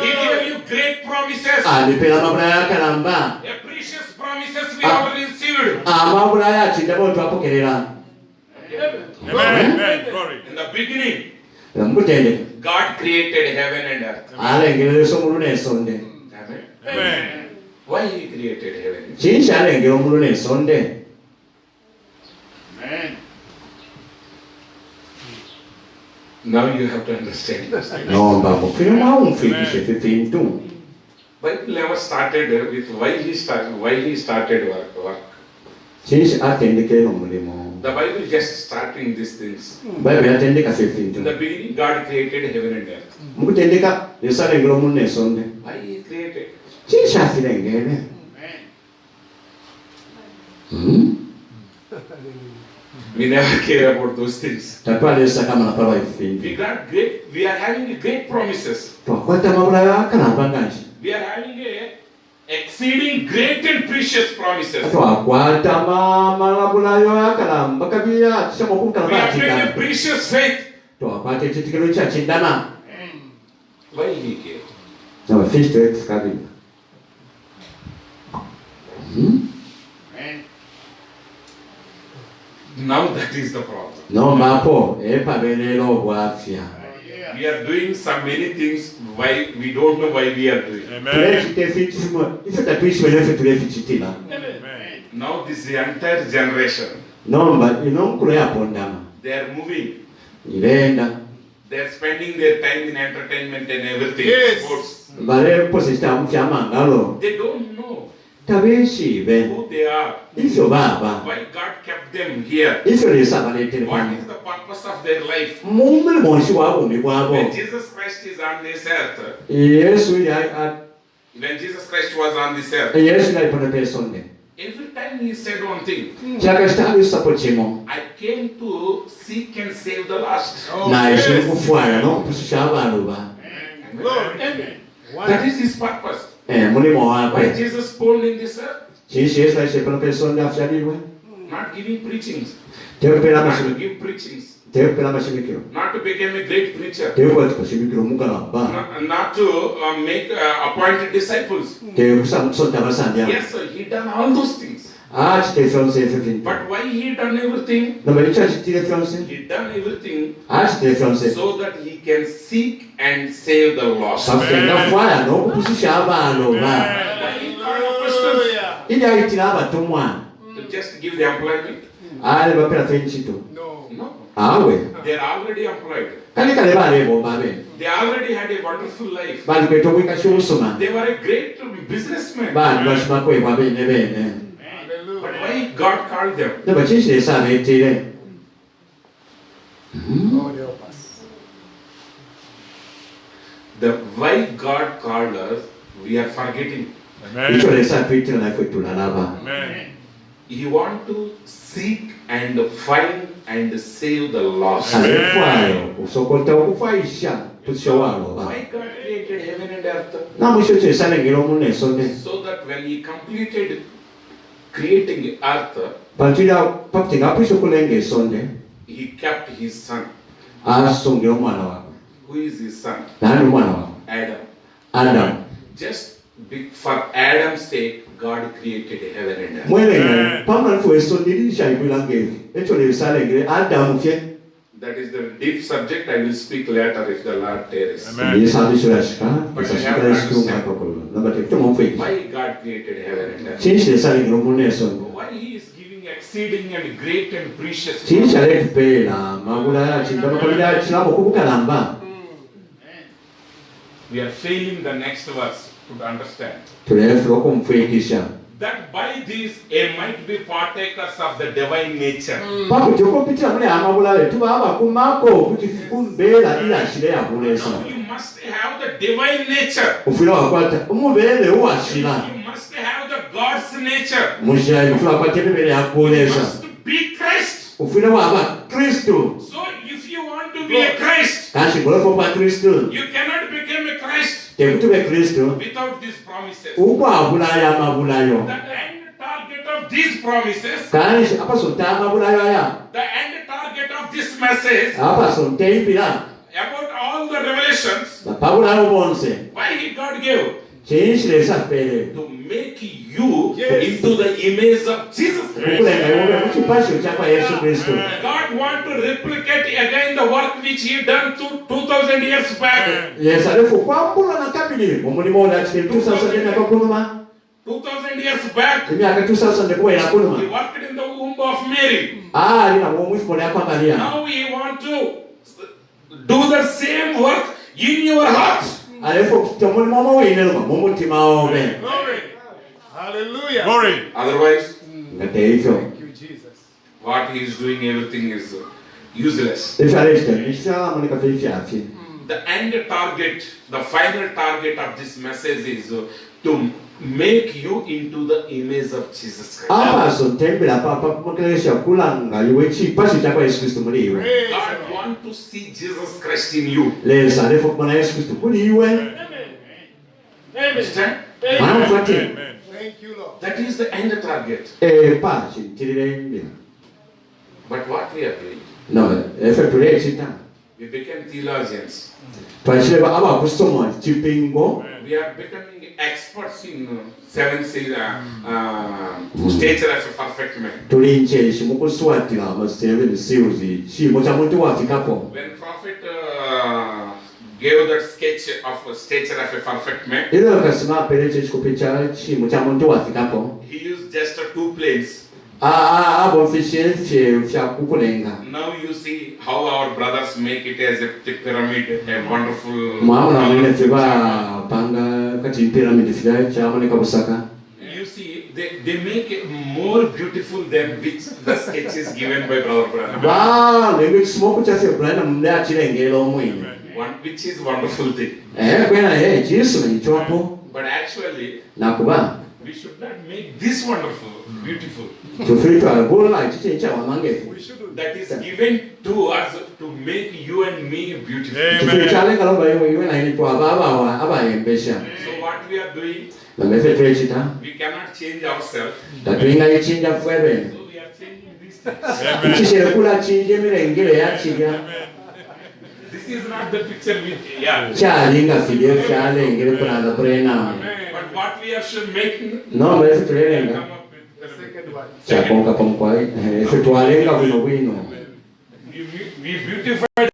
He gave you great promises. alipera amabula yakalamba A precious promises we have received. amabula yakindaba otwapokerera Amen. Glory. In the beginning, mukutendeka God created heaven and earth. alengerera esomulu n'ensonde Amen. Amen. Why He created heaven and earth? kiki kyalengera omulu n'ensonde Amen. Now you have to understand this. nomba mufiremu mfigishe fifintu Bible never started with why He started work. kiki atendekera omulimu The Bible just starting these things. bayibuli yatendeka In fifintu the beginning, God created heaven and earth. mukutendeka yesu alengera omulu n'ensonde Why He created? kiki kyakirengere We never care about those things. tatwalesa kamala pala fifintu We are having great promises. twakwata amabula yakalamba ngaki We are having a exceeding great and precious promises. twakwata malabulayo yakalamba kabiya kisema We okukalamba are having a akindama precious faith. twakwata ekitikiro kyakindama Why He care? nabafisito ekukabira Now that is the problem. nombapo epaberera obwafya We are doing so many things why we don't know why we are doing. Amen. tulekita efikisimo ife tatwisibera efe tulefikitira Amen. Now this entire generation, nomba inonkulu yapondama they are moving. irenda They are spending their time in entertainment and everything. Yes. Sports. baleposa ekitabu kyamangalo They don't know tabesiibe who they are. ifyo baaba Why God kept them here. ifyo lesa baleetere What pano is the purpose of their life? mumulimo nsi bwabumi bwabo When Jesus Christ is on this earth, yesu when Jesus Christ was on this earth, yesu yalipanda pesonde every time he said one thing, kyaka kitabu isapo kimo I came to seek and save the lost. naishiri kufwala nokupususha abaluba Amen. That is his purpose. mulimo Why wakwe Jesus born in this earth? kiki yesu aishepana pesonde afyalirwe Not giving preachings, tekupera not to amashimikiro give preachings, tekupera amashimikiro not to become a great preacher, tekukwati kashimikiro mugalamba not to make appointed disciples. tekusa mukusonda abasandya Yes, sir, he done all those things. akitefyonse efyo bintu But why he done everything? nabali kyakitire fyonse He done everything akitefyonse so that he can seek and save the lost. kafutenga fwala n'okupusisha abaaloba Why he called apostles? ili ayitira abatumwa To just give the employment? ale bapera fenkito No. awe They are already employed. kale kale balebomba be They already had a wonderful life. bali kweta obwika kyobusoma They were a great businessman. bali bashima kwebwa bene bene But why God called them? neba kinkiresa abeetire The why God called us, we are forgetting. Amen. kikyolesa twitira naffe tulalaba Amen. You want to seek and find and save the lost. alefwayo osokota okufayisha tukyowaloba Why God created heaven and earth? namwisho kyesalengera omu n'ensonde So that when He completed creating earth, patira pakutinga apwisha okulenga ensonde He kept His son. asongera omwana waabwe Who is His son? nandi omwana waabwe Adam. adamu Just for Adam's sake, God created heaven and earth. mwelenga pamalifu ensonde lirishaibwilanga evi ekyo lebisalengere adamu fye That is the deep subject. I will speak later if the Lord tarries. Amen. yesandu kirashika esashikira ekitumaakakolo nabate kyomufweki Why God created heaven and earth? kini kiresalengera omu n'ensonde Why He is giving exceeding and great and precious. kini kyaletupeera magula yakindamakalira kiramu okubukalamba We are failing the next verse to understand. tulefula okumufwekisha That by this they might be partakers of the divine nature. pakutya okupitira muli amabulabe tuba abakumako kumbeera irashire yakulesa Now you must have the divine nature. ofuna wakwata omubeere washira You must have the God's nature. mushayi ofuna wakwata ebibeere You yakulesa must be Christ. ofuna waba kristu So if you want to be a Christ, kansi ngolofa kwa kristu you cannot become a Christ tekutube kristu without these promises. ukwabulayo amabulayo The end target of of these promises, kandi apaso ntama bulayo aya the end target of this message, apaso nteimbira about all the revelations, bapabulayo bonse why God gave? kyeyinshiresa pere To make you Yes. into the image of Jesus Christ. okulenga yobe mukipasho kyakwa Yesu Kristo. God want to replicate again the work which He done 2000 years back. Yesu alifu kwambula na kabili omulimu onakiri 2000 emyaka kunuma 2000 years back, emyaka 2000 ekuwera He kunuma worked in the womb of Mary. ali nabwo omwifula yakwa Maria Now He want to do the same work in your heart. alifu okutya omulimu omwineluma mumutima obe Glory. Hallelujah. Glory. Otherwise, nga teikyo Thank you, Jesus. what He is doing, everything is useless. efyalekitanikisamuneka fyefyafye The end target, the final target of this message is to make you into the image of Jesus Christ. apaso ntembera papa mukelesha kulanga iwe chipasho kyakwa Yesu Kristo muri iwe Praise God want to see Jesus Christ in you. lesa alifu kumana Yesu Kristo kuri iwe Understand? mwana mfuati Amen. Thank you, Lord. That is the end target. pachi ntirire But what we are doing, no efe tulekita we became theologians. twashireba abakusoma chipingo We are becoming experts in seven stages of a perfect man. tuli ncheshi mukuswatira amaseveni siuzi chimo cha muntu wafikapo When prophet gave that sketch of a stature of a perfect man, ilo kasima pereche chikope cha chimo cha muntu wafikapo he used just two planes. abo fishefye fya kukulenga Now you see how our brothers make it as a pyramid, a wonderful. mwaona mwene feba panga kati pyramid fya chamoneka busaka You see, they make it more beautiful than which the sketch is given by Brother Branham. ba lenge smoke cha fya brana mnde achirengelo mwene One which is wonderful thing. kwena chiso nicho hapo But actually, nakuba we should not make this wonderful, beautiful. tufitwa bola chiche wamange We should That is given to us to make you and me beautiful. tufichale kalomba iwe na ini kwa baba abayembesha So what we are doing, na mefe twechita we cannot change ourselves. tatwinga ichinja fwebe So we are changing these things. ichishere kula chinje mirengere yachirya This is not the picture we, yeah. chalinga fide fyalengere kuna prena But what we are should make, no mefe tulerenga come up with the second one. chakonka pomkwai efe twalenga bino bwino we beautify.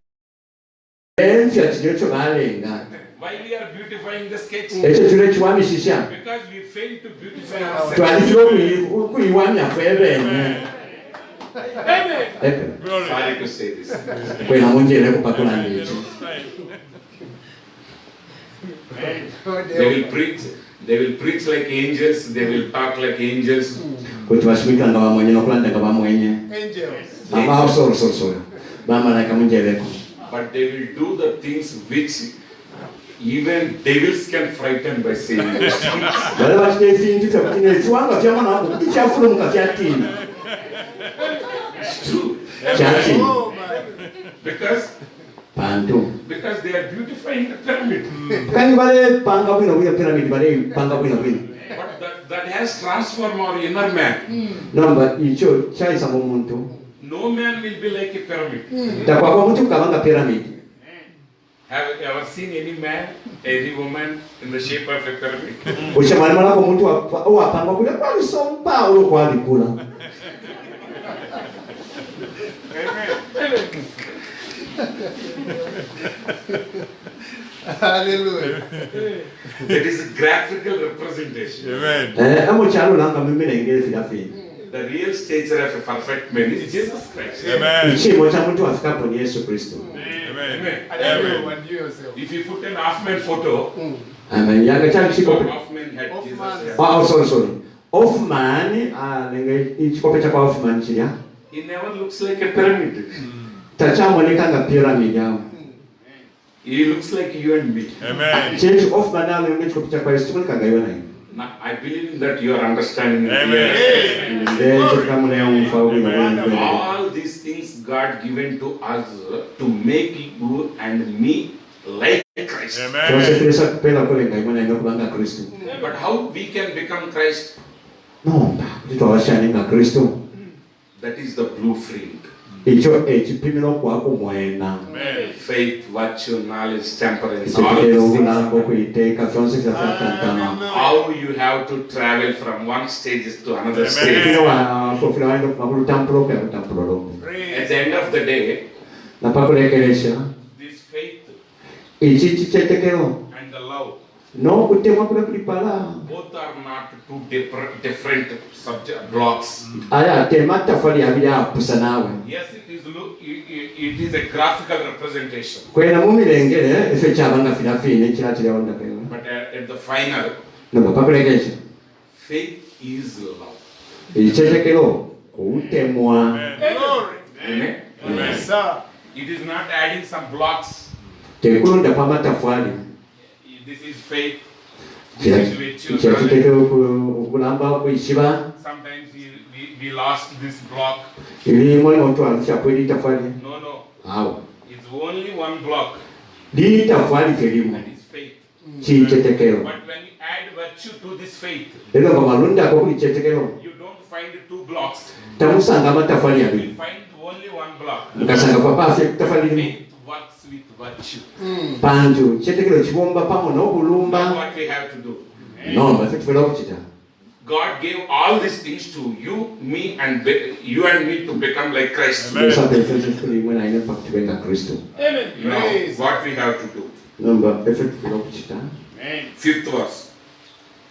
enfya chicho balenga Why we are beautifying the sketch? ekyo kile kiwamishisha Because we fail to beautify ourselves. twalifyo kuyiwamya fwebe Glory. Sorry to say this. kwena munjere kupatula ndicho They will preach like angels, they will talk like angels. kuti vashimikira nga vamwenye nokulanda nga vamwenye Angels. avaosorosorosoyo vamalaika munjereko But they will do the things which even devils can frighten by saying those things. vale vachite fintu fyakuti nefiwanga fyamwana wako kuti fyafulumuka fyatina It's true. fyatina Oh my. Because pantu they are beautifying the pyramid. kandi vale panga bwino bwino piramidi vale panga bwino bwino But that has transformed our inner man. nomba icho chaisa mu muntu No man will be like a pyramid. takwakwa muntu kukavanga piramidi Have you ever seen any man, any woman in the shape of a pyramid? uchamanimala ko muntu wapanga kuya kwalisomba ulo kwalikula Hallelujah. That is a graphical representation. Amen. amuchalo langa mimirengere fyafina The real stature of a perfect man is Jesus Christ. Amen. ichimo cha muntu afikapo ni Yesu Kristo Amen. Amen. And you yourself. If you put an half-man photo, amen yanga chali chikope half-man had Jesus. Hoffman. Yeah. sorry Hoffman nenge ichikope cha kwa Hoffman chilya He never looks like a pyramid. tachamonekanga pyramid yao He looks like you and me. Amen. chechi Hoffman nalo nenge chikope cha kwa Yesu chimonekanga iwe nayo Now, I believe that you are understanding. Amen. Yes. ndecho kamune umfa ubino All these things God given to us to make you and me like Christ. Amen. tosefirisa kupela kulenga iwe nayo kubanga Kristo But how we can become Christ? nomba kuti twawashani nga Kristo That is the blueprint. ekyo ekipimira okwako mwena Faith, virtue, knowledge, temperance. ekitegeera obulanga okuyiteeka kyonse kirafatantama How you have to travel from one stage to another stage. kofuna wayinza okuva ku lutambula okuya ku lutambula olumu At the end of the day, napakulekeresha this faith eki kikyetekero and the love, n'okutemwa kule kulipala both are not two different subject blocks. ate atema ttafali abiri apusa naawe Yes, it is a graphical representation. kwena mu mirengere effe kyabanga firafiine kiratirawo ndakaiwe But at the final, nobapakulekeresha faith is love. ekikyetekero kutemwa Amen. Yes, sir. It is not adding some blocks. tekulonda kwa matafali This is faith. This is virtue. kyakitekero okulamba kuyisiba Sometimes we lost this block. irimu n'otwala kyakweri tafali No. awo It's only one block. liri tafali terimu That is faith. kikyetekero But when you add virtue to this faith, era nga malundako buli kyetekero you don't find two blocks. tamusanga amatafali You abiri find only one block. mukasanga papaasi tafali limu Faith works with virtue. panju kyetekero kibomba pamo n'obulumba That's what we have to do. nomba ffe tufera okukita God gave all these things to you, me, and you and me to become like Christ. esate ffe tufulimwe naine paka tube nga kristo Now, what we have to do. nomba ffe tufera okukita Fifth verse.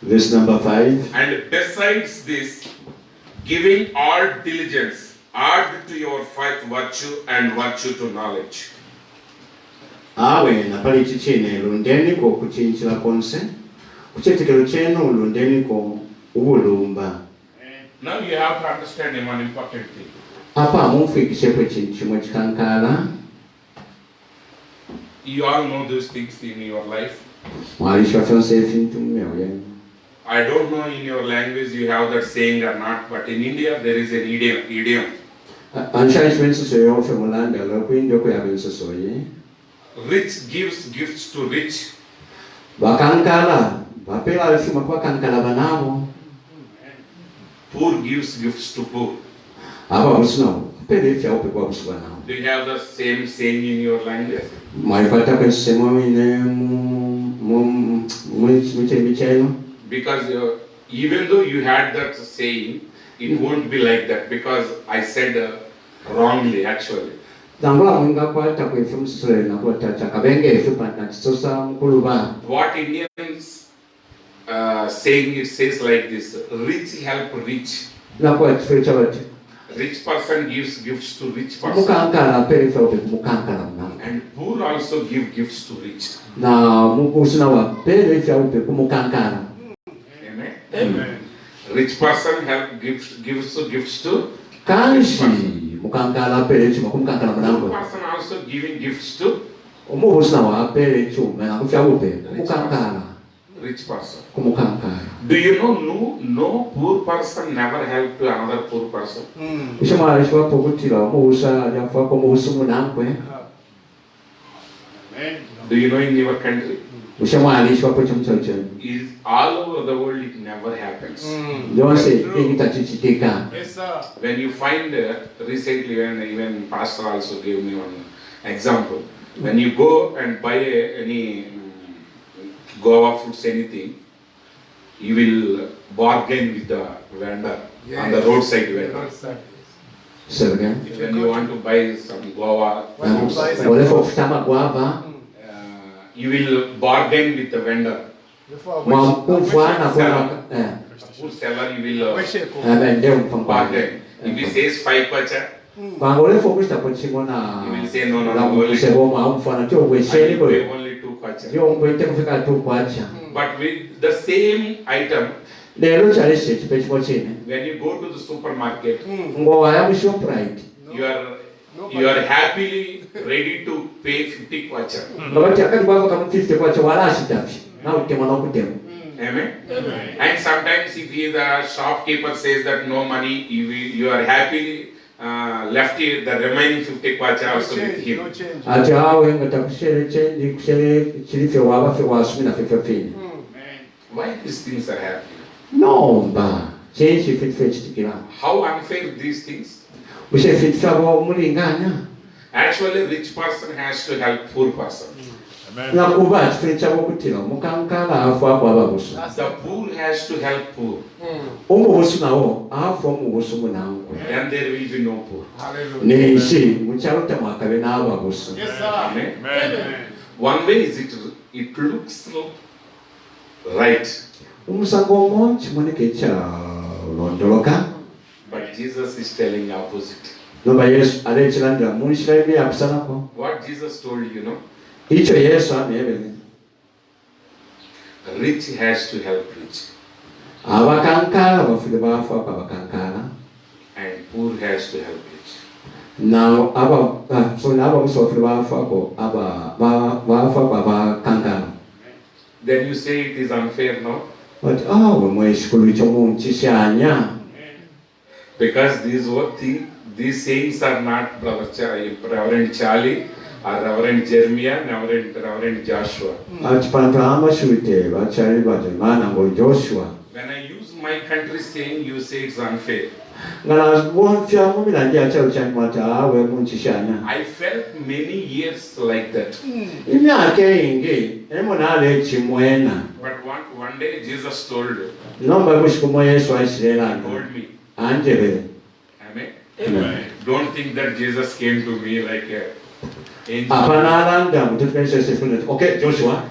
verse number 5 And besides this, giving all diligence, add to your faith virtue, and virtue to knowledge. awe napali kikyene lundeniko okukinkirako nse ku kyetekero kyeno lundeniko obulumba Now you have to understand one important thing. apa munfuikiseku ekintu kimwe kikankaala You all know those things in your life. mwalisha fyonse ebintu mumyoyo yenu I don't know in your language you have that saying or not, but in India there is an idiom. anshaishiwa ensuso yonfe mulandala okuyinja okuyaba ensuso ye Rich gives gifts to rich, bakankala bapera alifuma kubakankala banaabo poor gives gifts to poor. abo abusinabo apera efyawo pekwabusi banaabo Do you have the same saying in your language? mwalikwatako ensuso mwine mukirimi kyeno Because even though you had that saying, it won't be like that because I said wrongly actually. tangula mwinga kwata kwefe musisolo nakwata chakabenge efe panakisosa mukuluba What Indians saying, it says like this: rich help rich. nakuwa kifo kyabati Rich person gives gifts to rich person, mukankala apera efyawo pekumukankala munango and poor also give gifts to rich. na mugusina wapera efyawo pekumukankala Amen. Rich person gives gifts to kanshi mukankala apera ekyuma kumukankala poor munango person also giving gifts to omubusina wapera ekyuma nakufyawo pe kumukankala rich person. kumukankala Do you know no poor person never help to another poor person? ishomwalishwa pokutila omubusa lyafako omubusi munankwe Do you know in your country? ishomwalishwa po kyomukyalo kyenu Is all over the world it never happens. lyonse engita kikitika Yes, sir. When you find recently when even pastor also gave me one example. When you go and buy any guava fruits, anything, you will bargain with the vendor on the roadside vendor. sebega When you want to buy some guava, olefa okufuta amagwava you will bargain with the vendor. mwamufwana Food seller, you will abende mufambaga bargain. If he says 5 kwacha, kwanga olefa okukitako kimona you will say no, only ulamuseboma amufana I will kyoogweshenibwe pay only 2 kwacha. lyongwete kufika tukwacha But with the same item, leero kyalesa ekipa ekimo kyene when you go to the supermarket, ng'owaya mu shoprite you are happily ready to pay 50 kwacha. nga batyakati bwavaka mu 50 kwacha wala asitafye nawe kutema n'okutema Amen. And sometimes if the shopkeeper says that no money, you are happily left the remaining 50 kwacha also with him. ati awe nga takushere kyendi kushere kirifye waba fye wasumi naffe fye fine Why these things are happening? nomba chenshi fitfe chitikira How unfair these things? ushe fitfabo mulinganya Actually, rich person has to help poor person. na kuba chifechabo kutira mukankala afu ako ababusu The poor has to help poor. umubusu nawo afu umubusu munangwe Then there will be no poor. Hallelujah. nishi mucharuta mwakabe n'ababusu Yes, sir. Amen. Amen. One way is it looks right, umusango omungi muneke kya londoloka but Jesus is telling opposite. noba yesu alekirangira munshira ebi yakusanako What Jesus told you know, icho yesu amebere rich has to help rich, abakankala bafude bafu ako abakankala and poor has to help rich. nawo ababusu bafude bafu ako bafu ako abakankala Then you say it is unfair now, bati we mweshikulu icho munchisyanya because these sayings are not Reverend Charlie or Reverend Jeremiah, Reverend Joshua. achipantu amashute bachali bati mana ngo Joshua When I use my country saying, you say it's unfair. ngala bonfya mumilandi achalo changu mati we munchisyanya I felt many years like that. imyaka eyingi emunale chimwena But one day Jesus told nomba kushikumo yesu aishirelanga me, anjebere Amen. Don't think that Jesus came to me like a angel. apanalanda mututukanisesefuna okay Joshua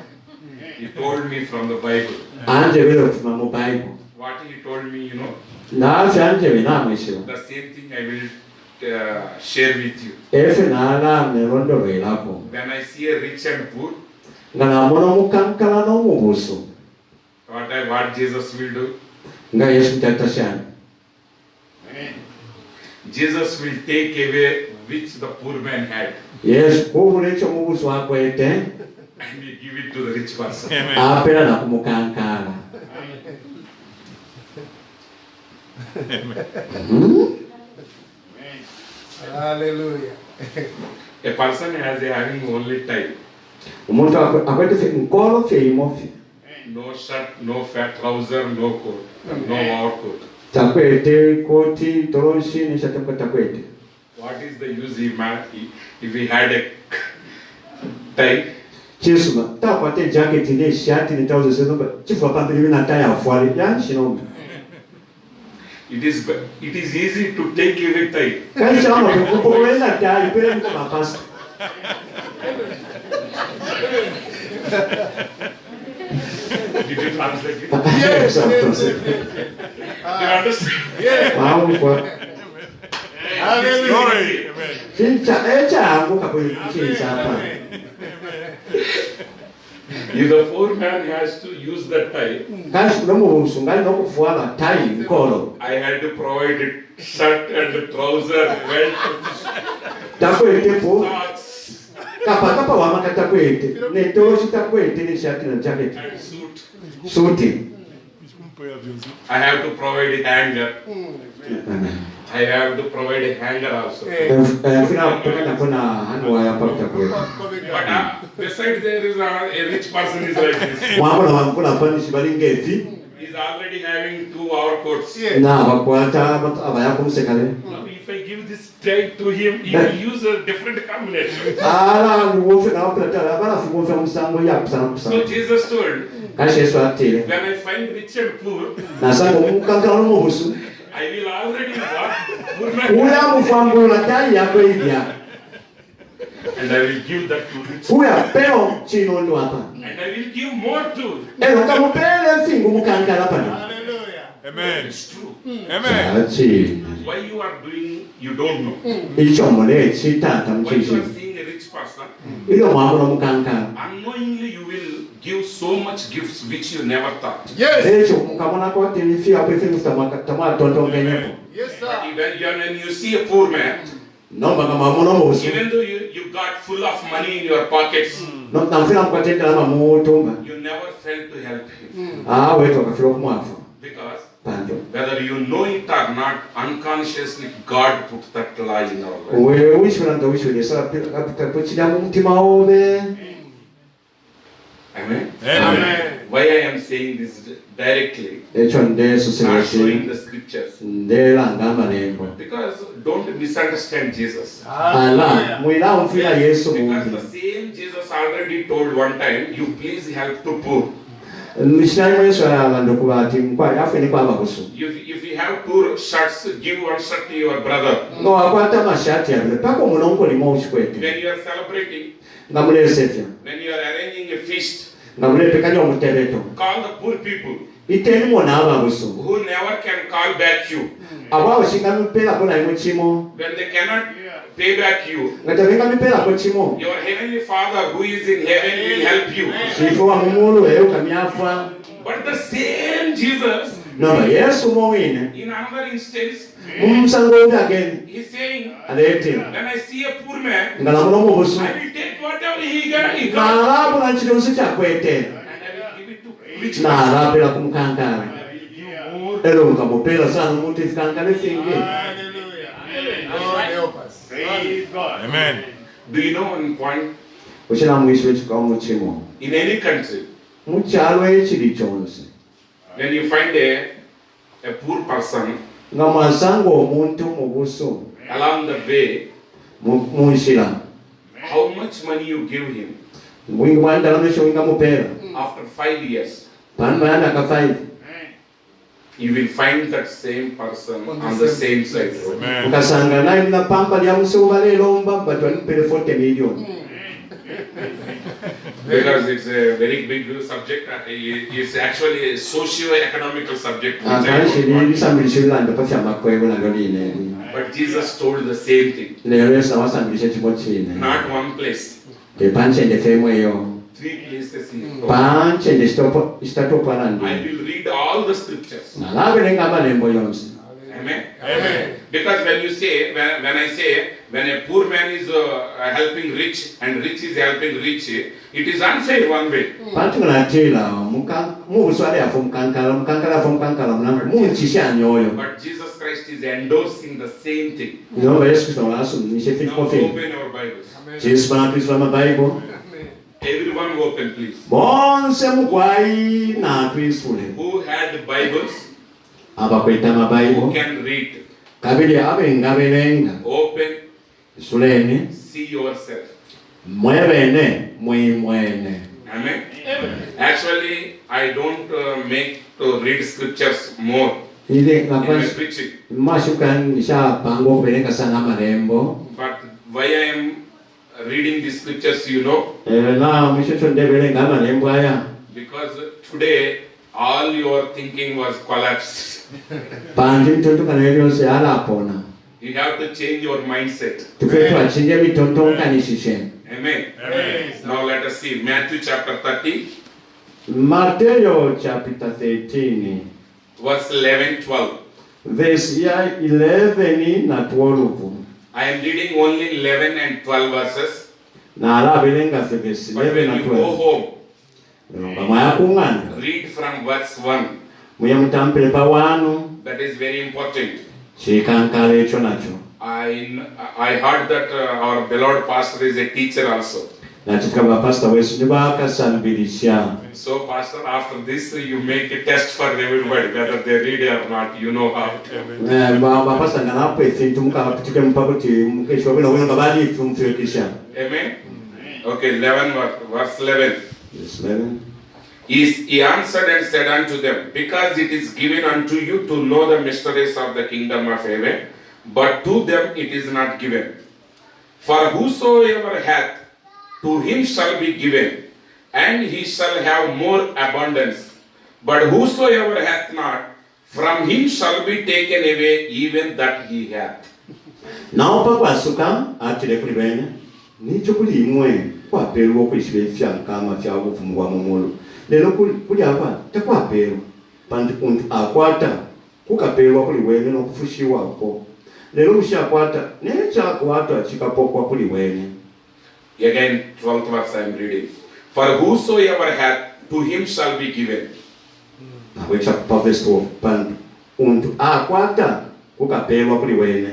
He told me from the Bible. anjebere okufuma mu Bible What he told me, you know, nafe anjebe namwishiro the same thing I will share with you. efe nalamne londolwelako When I see a rich and poor, nga namona omukankala n'omubusu what Jesus will do? nga yesu tatasyana Jesus will take away which the poor man had yesu kubula ekyo omubusu akwete and he give it to the rich person. apera nakumukankala Hallelujah. A person having only tie, omuntu akwete fe nkolo feimofe no shirt, no fat trouser, no coat, no overcoat. takwete koti toroshi nishatemka takwete What is the use if he had a tie? chisuma takwate jacket ne shati ne trouser senomba chifwa pambili na tie afwali yanshino It is easy to take away tie. kandi chama kupokwenda tie pele mko mapasta Did you translate it? Yes, yes, Do you understand? yes. Wow, kwa Hallelujah. chincha anguka kwenye chincha hapa If the poor man has to use that tie, kandi kunomubusu ngali nokufuala tie nkolo I had to provide shirt and trouser, belt, takwete po socks, kapa wamaka takwete ne toroshi takwete ne shati na jacket and suit. suti I have to provide a hanger. I have to provide a hanger also. fina pekana kuna hanwa ya pakta kwete But besides there is a rich person is like this. mwabona wankula panishi balingefi He's already having 2 overcoats. na bakwata abayakumsekale Now if I give this tie to him, he will use a different combination. ala niwofe na wapata bana fuwofe musango ya kusana So kusana Jesus told, kashi yesu atile when I find rich and poor, nasanga omukankala n'omubusu I will already what? Poor man. uya mufambula tai yakwebya And I will give that to rich. uya pero chino ndo hapa And I will give more to. ero kamupele fingu mukankala pana Hallelujah. Amen. It's true. Amen. achi Why you are doing, you don't know. icho mole chitata Why you mchishi are seeing a rich person, ilo mwamulo mukankala unknowingly you will give so much gifts which you never thought. Yes. echo mukamona kote nifi apefingu tamwa tontongenyepo Yes, But sir. when you see a poor man, nomba kama muno mubusu even though you got full of money in your pockets, namfina mukatendela mamutumba you never felt to help him. wetu akafira okumwafa Because panjo whether you know it or not, unconsciously God put that lie in our life. wewe wishura ndo wishura sala kapita kuchira mu mutima wobe Amen. Amen. Amen. Why I am saying this directly, ekyo not ndeesusenesi showing the scriptures. ndeeranga amalembo Because don't misunderstand Jesus. ala mwira nfiira yesu Because mumbi the same Jesus already told one time, you please help to poor. mikinayimu yesu ayagamba okuba ati afe ne kwaba kusu If you have poor shirts, give one shirt to your brother. nga wakwata amashaati abiri paka omulongo olimu okikwete When you are celebrating, nga muleesetya when you are arranging a feast, nga muleetekanya omutereto call the poor people iteeni mwona ababusu who never can call back you. abo abasinga mipeerako naye mu kimu When they cannot pay back you, nga tebenga mipeerako kimu your heavenly Father who is in heaven will help you. kifu wa mumulu eyo kamyafa But the same Jesus, noba yesu muwine in another instance, mumusango ondi ageni he's saying, aleetera when I see a poor man, nga namuna omubusu I will take whatever he got, ng'alaabula kitonsi kyakweteera and I will give it to rich man. n'alaapira ku mukankala era nga mupeera sana omuntu ekikankala singe Hallelujah. God help us. Praise God. Amen. Do you know one point? okinamuyiso ekikamu kimu In any country, mu kyalo ekiri kyonsi when you find a poor person nga mwasanga omuntu mu busu along the way, mu nsira how much money you give him bwingi bwandala nekyowinga mupeera after 5 years, panmayandaka 5 you will find that same person on the same side road. ukasanga naye lina pamba lya musewu baleeromba batwanipere 40 million Because it's a very big subject. It's actually a socio-economical subject. Which I akanshi don't want. lisambilisha ebilandiko fyamakwebo nalyo lineeri But Jesus told the same thing. leero yesu nawasambilisha ekimo kiine Not one place. tepankyende femu eyo 3 places he told. pankyende kitatopalandi I will read all the scriptures. nalaaberenga amalembo yonsi Amen. Amen. Because when you say, when I say, when a poor man is helping rich and rich is helping rich, it is unfair one way. panti munateera mubuswale yafe omukankala yafe omukankala munkisyanyi oyo But Jesus Christ is endorsing the same thing. noba yesu kristo wasumisha Now efiriko fino open our Bibles. yesu banatwisula amabayibolo Everyone open, please. bonse mugwayi natwisule Who had Bibles, abakweta who amabayibolo can read. kabiri abenga berenga Open, isuleni see yourself. mwebene mwimwene Amen. Actually, I don't make to read scriptures more ile in my ngakwashi preaching. mashukan nishapanga okuberenga sana amalembo But why I am reading these scriptures, you know, na mishocho ndeberenga amalembo aya because today all your thinking was collapsed. panji mitontokano ebyonse alapona You have to change your mindset. tufe twachinja mitontonkanishishe Amen. Amen. Now let us see Matthew chapter 30, Mateyo chapter 13 verse 11, 12. verse ya 11 na 12 I am reading only 11 and 12 verses. na alaberenga fe verse But 11 when na you go 12 home, nga mwayakung'ana read from verse 1. muye mutampile pawanu That is very important. chikankala ekyo nakyo I heard that our beloved pastor is a teacher also. nakitika bapasita wesu nibakasambilisya So, pastor, after this you make a test for everybody whether they read or not. You know how. bapasita nga napwefe ntumukapitike mupakuti mukeshobela wena nga baliifu mufekesha Amen. Okay, 11 verse 11. verse 11 He answered and said unto them, because it is given unto you to know the mysteries of the kingdom of heaven, but to them it is not given. For whosoever hath, to him shall be given, and he shall have more abundance. But whosoever hath not, from him shall be taken away even that he hath. nawo pakwasuka atire kuli bene nicho kuli imwe kwaperwa okwishira efyankama fyabufumu bwa mumulu lero kuli apa tekwaperwa pandi kuntu akwata kukaperwa kuli wene nokufushiwako lero ushakwata nekyakwata chikapokwa kuli wene. Again, 12th verse I am reading. For whosoever hath, to him shall be given. nawe chakupa verse 12 pandi kuntu akwata kukaperwa kuli wene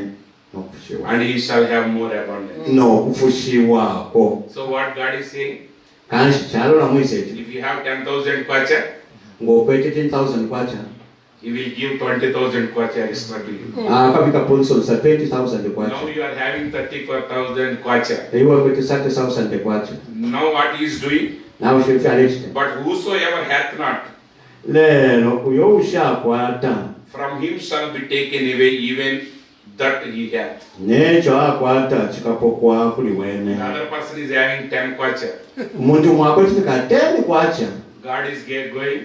nokufushiwa And he shall have more abundance. nokufushiwako. So what God is saying? kanshi chalo la mwise If you have 10,000 kwacha, ngokwete 10,000 kwacha he will give 20,000 kwacha extra to you. akabika sponsor sa 20,000 Now kwacha you are having 34,000 kwacha. iwe kwete 30,000 kwacha Now what he is doing? nawe shefyalekite But whosoever hath not, lero uyo ushakwata from him shall be taken away even that he hath. necho akwata chikapokwa kuli wene The other person is having 10 kwacha. muntu mwakotifika 10 kwacha God is going,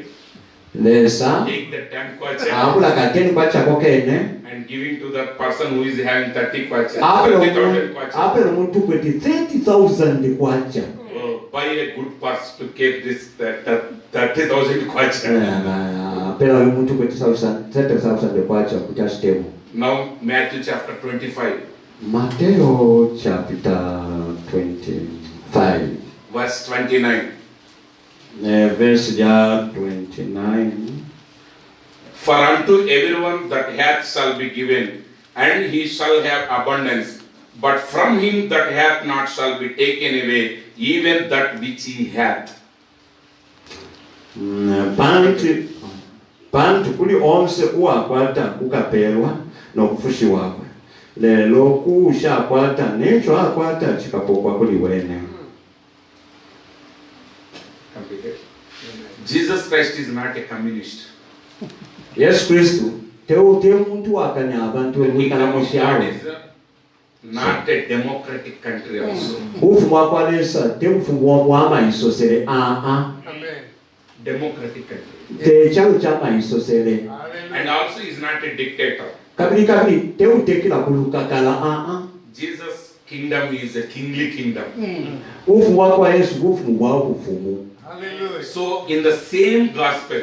lesa take the 10 kwacha akula ka 10 kwacha kokene and giving to that person who is having 30 kwacha. apelo 30,000 kwacha. muntu kwete 30,000 kwacha Buy a good purse to keep this 30,000 kwacha. apelo muntu kwete 30,000 kwacha kuchastemo. Now Matthew chapter 25, Mateo chapter 25 verse 29. verse ya 29. For unto everyone that hath shall be given, and he shall have abundance. But from him that hath not shall be taken away, even that which he hath. Pantu kuli onse uwakwata ukaperwa nokufushiwakwe lelo kushakwata necho akwata chikapokwa kuli wene. Jesus Christ is not a communist. Yesu Kristu teute muntu wakanya abantu The kingdom wikana of God mushawe is not a democratic country also. ufumwa kwalesa temfumwa mwama isosele Democratic country. techalu chama isosele And also is not a dictator. kabili teutekila kulukakala Jesus' kingdom is a kingly kingdom. ufumwa kwa Yesu ufumwa ufumu. So in the same gospel,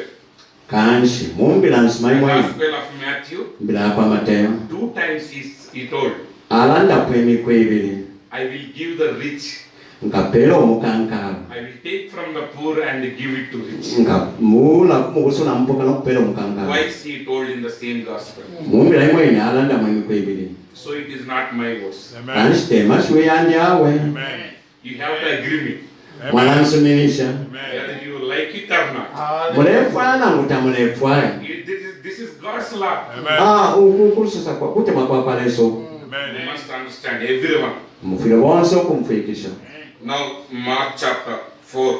Kanshi mumbila the nsimaimwa gospel of Matthew, mbila kwa Mateo 2 times he told, alanda kwemikwe ibili I will give the rich, nkapela omukankala I will take from the poor and give it to rich. nkamula kumusuna mpoka nokupela omukankala Twice he told in the same gospel. mumbila imwene alanda mwemikwe ibili So it is not my words. kanshi tema shwe yanjawe You have to agree me, mwanansuminisha whether you like it or not. mulefwana ngutamulefwaye This is God's law. ukukususa kwa kutema kwa paleso You must understand, everyone. mufile bonse okumfikisha. Now, Mark chapter 4,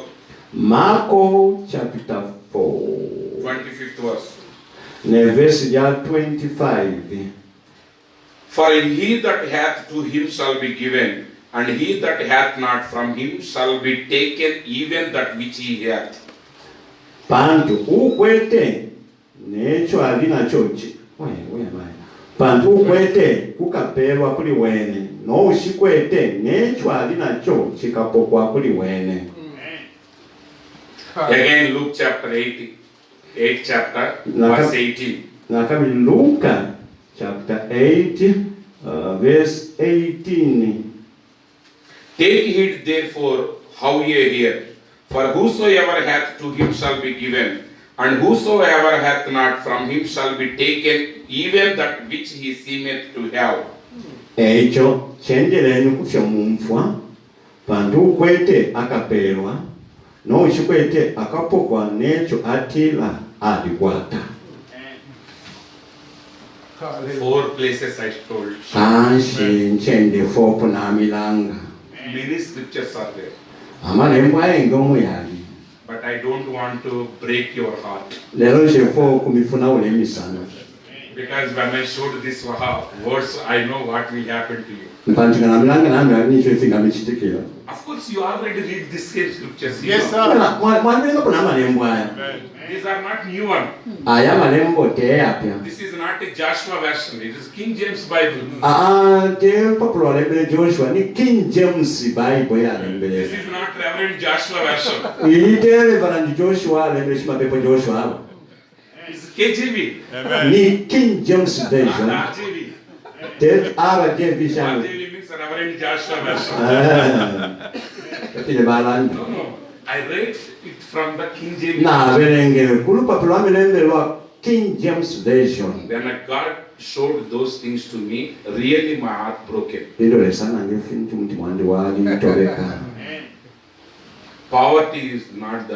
Marko chapter 4 25th verse. ne verse ya 25. For he that hath to him shall be given, and he that hath not from him shall be taken even that which he hath. Pantu ukwete necho alinacho pantu ukwete kukapelwa kuli wene no ushikwete necho alinacho chikapokwa kuli wene. Again, Luke chapter 8 chapter, verse 18. Nakabili Luka chapter 8 verse 18. Take heed therefore how ye hear. For whosoever hath to him shall be given, and whosoever hath not from him shall be taken even that which he seemeth to have. Echo chenjeleni kufya mumfwa pantu ukwete akapelwa no ushikwete akapokwa necho atila adikwata. 4 places I told. Kanshi nchende fopo na milanga Many scriptures are there. amalembo ayenge omuyali But I don't want to break your heart. lero shefo kumifuna ulemisana Because when I showed this words, I know what will happen to you. mpantika na milanga nami alinisho ifinga michitikira. Of course, you already read the same scriptures. Yes, You know. sir. Mwalimwenga kuna malembo aya These are not new one. aya malembo te yapya This is not a Joshua version. It is King James Bible. te popular walembele Joshua ni King James Bible ya lembele This is not Reverend Joshua version. itere barandi Joshua lembele shima pepo Joshua hapa It's KJV. ni King James Not version RJV. te RJV shanga RJV means Reverend Joshua version. kile balandi No, no. I read it from the King James. na berengere kulu popular walembele wa King James version When God showed those things to me, really my heart broken. ilo lesana ngefintu mti mwandi wali tobeka Poverty is not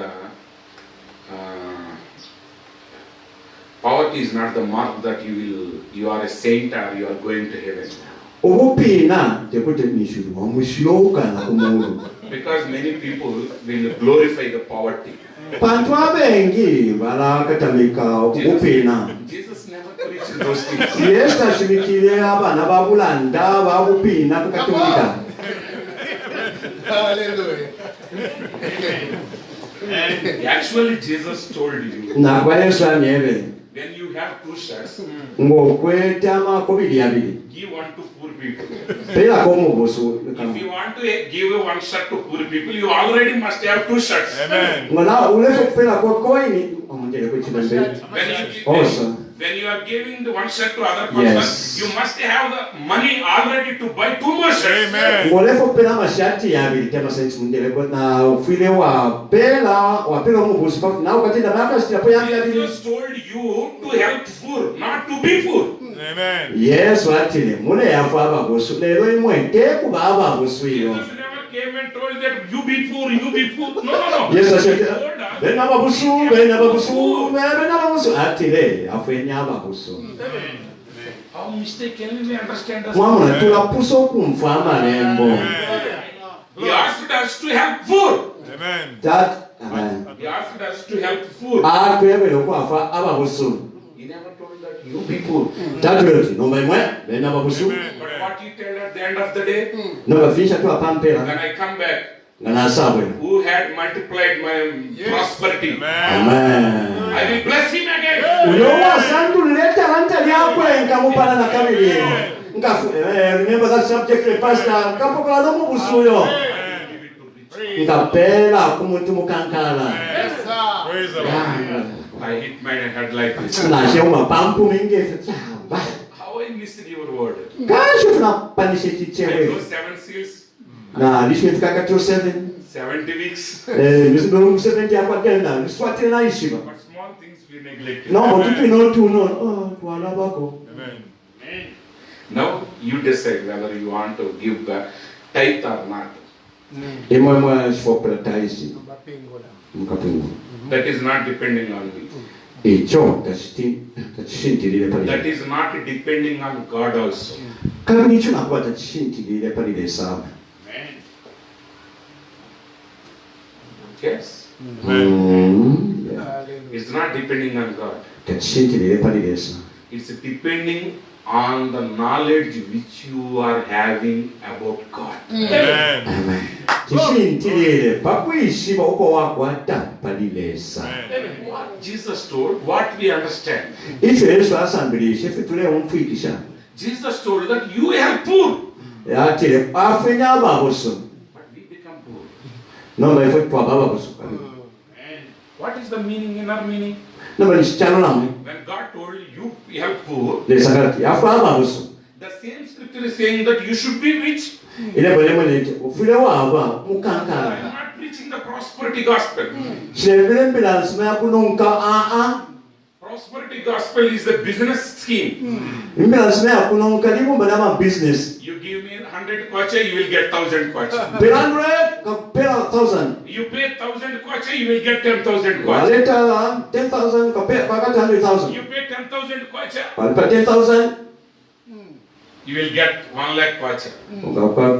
the mark that you are a saint or you are going to heaven. Obupiina tekuti nishuru omushiroka na kumungu. Because many people will glorify the poverty. Bantu abengi balakatamika obupiina. Jesus never preached those things. Yesu ashimikire abana babulanda babupiina kukatumika. Hallelujah. Actually, Jesus told you, Na kwa Yesu anyebe when you have 2 shirts, ngokweta amakobiri abiri. give one to poor people. Pera komubusu. If you want to give 1 shirt to poor people, you already must have 2 shirts. Amen. Ngona uleso kupela kwa koini omujele kuchimbe. When you are giving the 1 shirt to other person, Yes. you must have the money already to buy 2 more shirts. Amen. Ngoleso kupela mashati abiri tema sense mundele kwa na ufile wa pela omubusu pa na ukatinda maka sita po yangi abiri. Jesus told you to help poor, not to be poor. Amen. Yesu atile mune yafa ababusu lero imwente kuba ababusu iyo. Jesus never came and told that you be poor, you be poor. No. Yesu He ashete told us, bena ababusu atile afenya ababusu. how mistakenly we understand us. Mwamuna tulapuso kumfa amarembo. He asked us to help poor. Amen. That amen. He asked us to help poor. Atwebele kwafa ababusu. He never told that you be poor. Tatuloti nomba imwe bena ababusu. But what he told at the end of the day, Noba fisha tu apampera when I come back, ngana asabwe. who had multiplied my prosperity, Amen. I will bless him again. Uyowa sandu leta lanta lyakwe nkamupana na kabiri. Remember that subject pastor kapokola lomu busuyo. Nkapela kumuntu mukankala. Yes, sir. Praise the Lord. I hit my head like this. Na shema pampu mingi fitaba. How I missed your word. Kasho tuna panishe I know chichewe. 7 seals, Na lishmefika kato 7. 70 weeks. Nisibu 70 akwa tena. Niswatile na ishiba. But small things we neglected. No, tutu no tu no. Oh, tuala bako. Amen. Now you decide whether you want to give the tithe or not. Imo imo shfopela taisi. Mkapingu. That is not depending on me. Echo tashintirire pali. That is not depending on God also. Kabini icho nakuwa tashintirire pali lesaba. Yes. Yeah. It's not depending on God. Tashintirire pali lesaba. It's depending on the knowledge which you are having about God. Amen. Amen. Tashintirire pakwishiba uko wakwata pali lesaba. What Jesus told, what we understand. Icho Yesu asambilishe fitule umfikisha. Jesus told that you help poor, Yatire afenya ababusu. but we become poor. No ifo kwa ababusu. What is the meaning, inner meaning? No balichano namwe. When God told you help poor, Lesakati afa ababusu. the same scripture is saying that you should be rich. Ile bole mwene ufile waba I mukankala. am not preaching the prosperity gospel. Shebele mbilansi ya kunonka Prosperity gospel is the business scheme. Mbilansi ya kunonka limu badama business. You give me 100 kwacha, you will get 1,000 kwacha. 100 kapela 1000. You pay 1,000 kwacha, you will get 10,000 kwacha. Waleta 10,000 kapela pakata 100,000. You pay 10,000 kwacha, Walipa 10,000 you will get 1 lakh kwacha.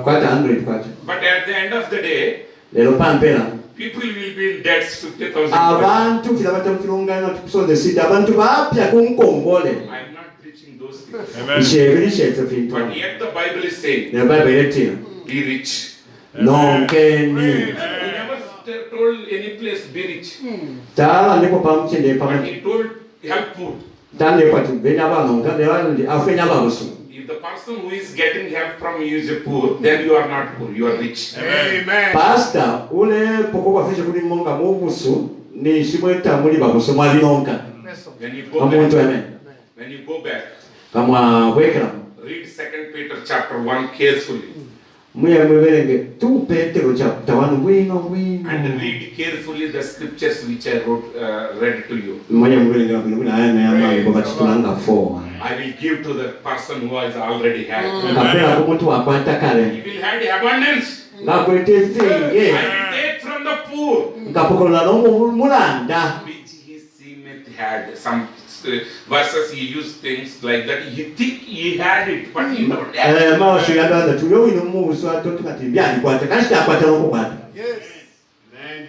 kwata 100 kwacha. But at the end of the day, Lelo pampela. people will be in debts 50,000 kwacha. Abantu filabata mfilongana tukusonde sida abantu bapya kunkombole. I am not preaching those things. Amen. Ishebili shefe fintu. But yet the Bible is saying, Ne Bible yetina. be rich. Nonkeni. He never told any place be rich. Tala ndipo pamchende But pamwe. he told help poor. Tande pati benya banonka lewandi afenya babusu. If the person who is getting help from you is a poor, then you are not poor, you are rich. Amen. Pastor ule poko kwa fishe kuli monga mubusu ni shimweta muli babusu mwali nonka. When you go Amuntu back, amen. when you go back, Kama wekera. read 2 Peter chapter 1 carefully. Muya mweberenge tu Petero chapter 1 wino. And read carefully the scriptures which I read to you. Muya mweberenge kuna aya na yama iboba chitunanga 4. I will give to the person who has already had. Kapela kumuntu wakwata kale. He will have abundance. Ngakwete I finge. will take from the poor, ngapokolola n'omulanda. which he seemed had some verses he used things like that. He think he had it, but he don't have it. Maosho yagamba tuyo wino mubuso atotukati byalikwata kasi kyakwata n'okukwata. Yes. Amen.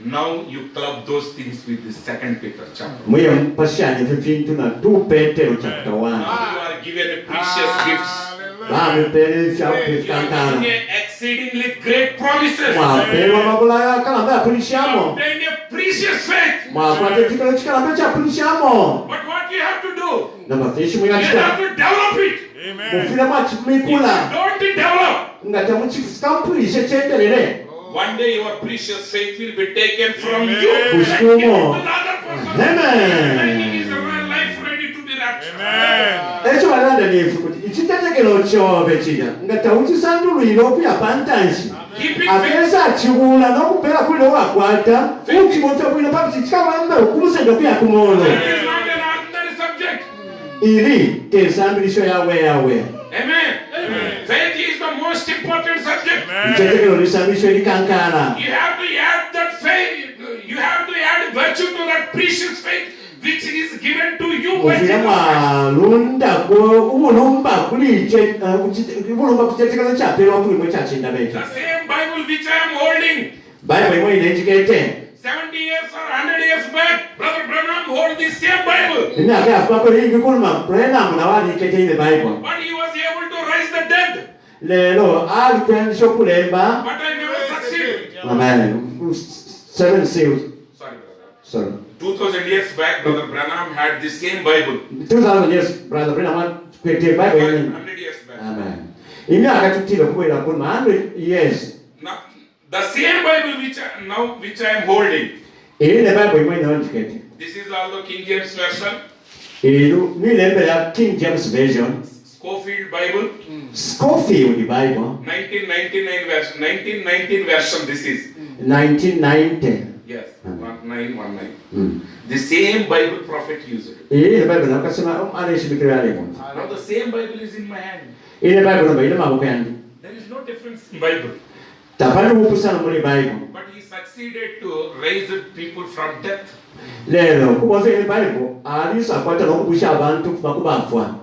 Now you club those things with the 2 Peter chapter. Muye mpashanye vintu na 2 Petero chapter 1. Now you are given precious gifts. Bamupere You are fyakankana. given exceedingly great promises. Mwaperwa mabula akalamba You yapulishamo. obtained a precious faith. Mwakwata ekikolo kikalamba kyapulishamo. But what you have to do, Namafishi you have muyakita. to develop it. Amen. Mufiremu If you akimikula. don't develop, Nga temukikampulishe kyenderere. one day your precious faith will be taken from Amen. you and given to Kushtumo. the other person. Amen. And it is a life ready to be raptured. Amen. Ekyo balanda nefu kuti ekitetekero kyobe kirya nga tawukisandulwira okuyapa ntansi Keep it faith. ageeza akibuula n'okubeera kuli wakwata ukimotobwina paka kikikawamba okumusenda okuyakumwono It is not an ordinary subject. iri tensambirisho yawe Amen. Faith is the most important subject. ekitetekero lisambirisho erikankaala You have to add that faith. You have to add virtue to that precious faith which is given to you by muviramu Jesus Christ. alundako ubulumba bulumba ku kitetekero kyapeerwa kulimu ekyakindaba ekyo The same Bible which I am holding bayibuli imwe ine ekigete 70 years or 100 years back, Brother Branham hold this same Bible. emyaka yafubako lingi kuluma Branham nawe aliiketeire bayibuli But he was able to raise the dead. leero ali kwendisa okulemba But I never succeeded. amen 7 seals Sorry, brother. sorry 2000 years back, Brother Branham had the same Bible. 2000 years brother Branham kwete bayibuli yennyini 100 years back. amen emyaka tutira okubeera kuluma 100 years Now, the same Bible which I am holding. eri ne bayibuli imwe nayo nkikete This is also King James Version, ero nilembera King James Version Scofield Bible, Scofield Bible 1919 version. This is 1990 yes, 1919. The same Bible prophet used it. eri ne bayibuli nakasema aleshimikiro yalemo Now the same Bible is in my hand. eri ne bayibuli mbayire maboko yange There is no difference in Bible. tapali bupusana muri bayibuli But he succeeded to raise people from death. leero kubonza eri bayibuli aliisa akwata n'okubusha abantu kuva kubafa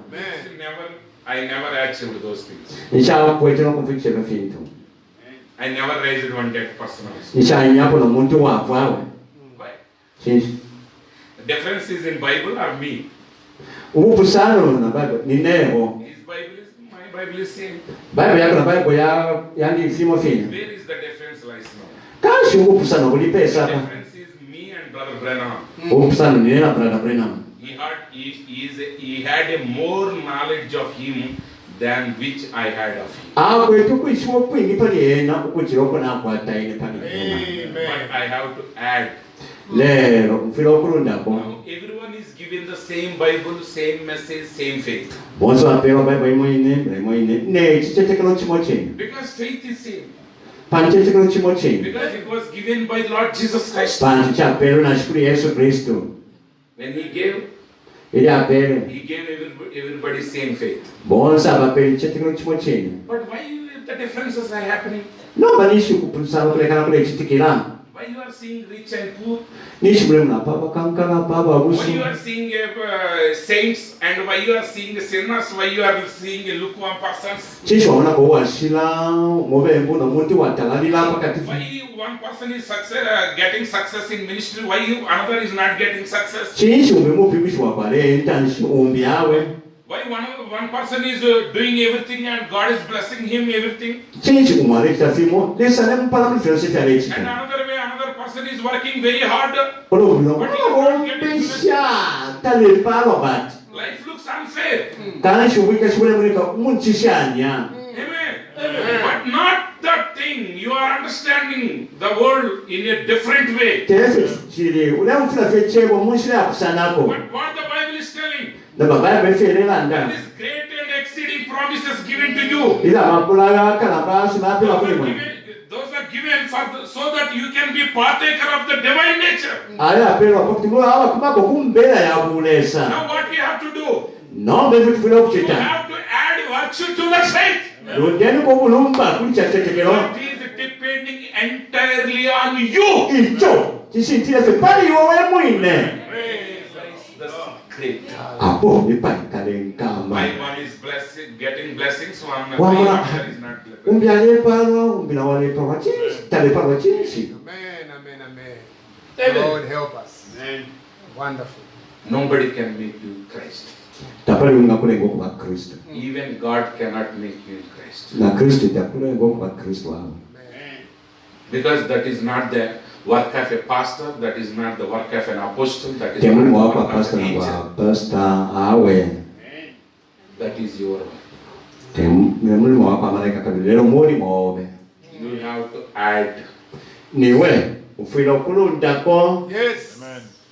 I never achieved those things. nkyakwetera okufikisa ebyo bintu I never raised one dead person also. nkyanyako n'omuntu waavaawe Why? kinki The difference is in Bible or me. ubupusano na bayibuli nineebo His Bible is my Bible is same. bayibuli yako na bayibuli yandiifimo fina Where is the difference lies now? kansi ubupusano buli The peesa apa difference is me and Brother Branham. ubupusano nine na brother Branham He had a more knowledge of him than which I had of him. akwetu okuyisibwa okwingi pali yena okukira okwo nakwata ine pali yena But I have to add. leero nfira okulundako Now everyone is given the same Bible, same message, same faith. bonse bapeerwa bayibuli imwe ine nekitetekero kimo kyenyu Because faith is same. pani kyetekero kimo kyenyu Because it was given by Lord Jesus Christ. panti kyapeerwa nakikulu yesu kristo When he gave apeere everybody same faith. bonse abapeera ekitetekero kimo kyenyu But why the differences are happening? nomba nishi kupusana kulekana kule ekitikira Why you are seeing rich and poor? nishi mulemu napa abakankana pa ababusu Why you are seeing saints and why you are seeing sinners? Why you are seeing lukewarm persons? kinshi wabonako washila mubembu nomuntu watalalira pakati Why one person is getting success in ministry? Why another is not getting success? kinshi umemupimishwa kwale entanshi umbyawe Why one person is doing everything and God is blessing him everything, kinshi umwale kitafimo lesane mpala muri fellowship yale and ekika another person is working very hard. olobulino ombesha talepa Robert Life looks unfair. kanshi ubika shibule muleka munchishanya Amen. But not that thing. You are understanding the world in a different way. tefe chiri ulamfira fechebo munshira kusanako But what the Bible is telling, naba bayibuli ferera there nda is great and exceeding promises given to you. ila mapula yakala basi mapila kulimo Those are given so that you can be partaker of the divine nature. aya apelwa kuti mwa aba kumako kumbera ya bulesa Now what we have to do? nombe vitu vile You okuchita have to add virtue to the faith. lundeni ko bulumba kuli kyatetekero What is depend depending entirely on you. icho chisintire fe pali iwe mwine The secret. apo nipaikalenkamma Why one is getting blessings, one Wamula- other is not blessed. umbi alepalwa umbi nawalepalwa chinsi talepalwa chinsi Amen, amen, amen. Amen. Lord, help us. Amen. Wonderful. Nobody can make you Christ. tapali ungakulenga okuba kristo Even God cannot make you Christ. na kristo takulenga okuba kristo awo Amen. Because that is not the work of a pastor, that is not the work of an apostle, that is not the temulimu work wako of apasita an na angel. bwa pasita awe Amen. That is your work. temulimu wako amalaika kabiri lero mulimu obe You have to add. niwe ufwile okulundako Yes.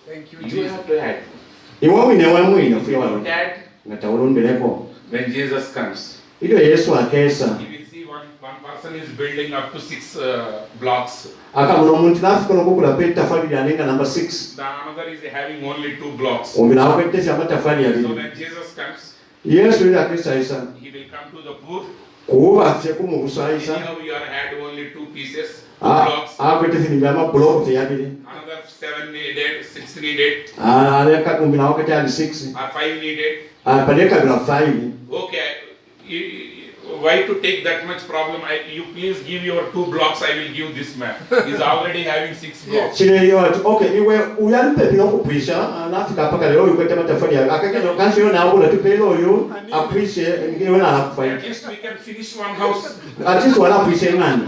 Thank you, You Jesus. have to add. iwe wine wemwine If ufwile you walo don't add, nga tawulundileko when Jesus comes, ilyo yesu akeesa you will see one person is building up to 6 blocks. akabona omuntu nafika nokukulapa ettafali lyanenga namba 6 The another is having only 2 blocks. ombi nawaketesya amatafali So abiri when Jesus comes, yesu ili akristaisa he will come to the poor. kuba afyeku mu busaisa Anyhow, you are had only 2 pieces, 2 blocks. akwetesi nibyamabuloku teyabiri Another 7 needed, 6 needed, aleka ombi nawakete ali 6 or 5 needed. palekabira 5 Okay, why to take that much problem? You please give your 2 blocks, I will give this man. He's already having 6 blocks. kireyo ati okay niwe uyalipepi nokupwisha nafika paka lero ukwete matafali yawe akagenda kansiyo nabula tupele oyo apwishe ngiwe nalakufayo At least we can finish one house. at least wala apwishe ngani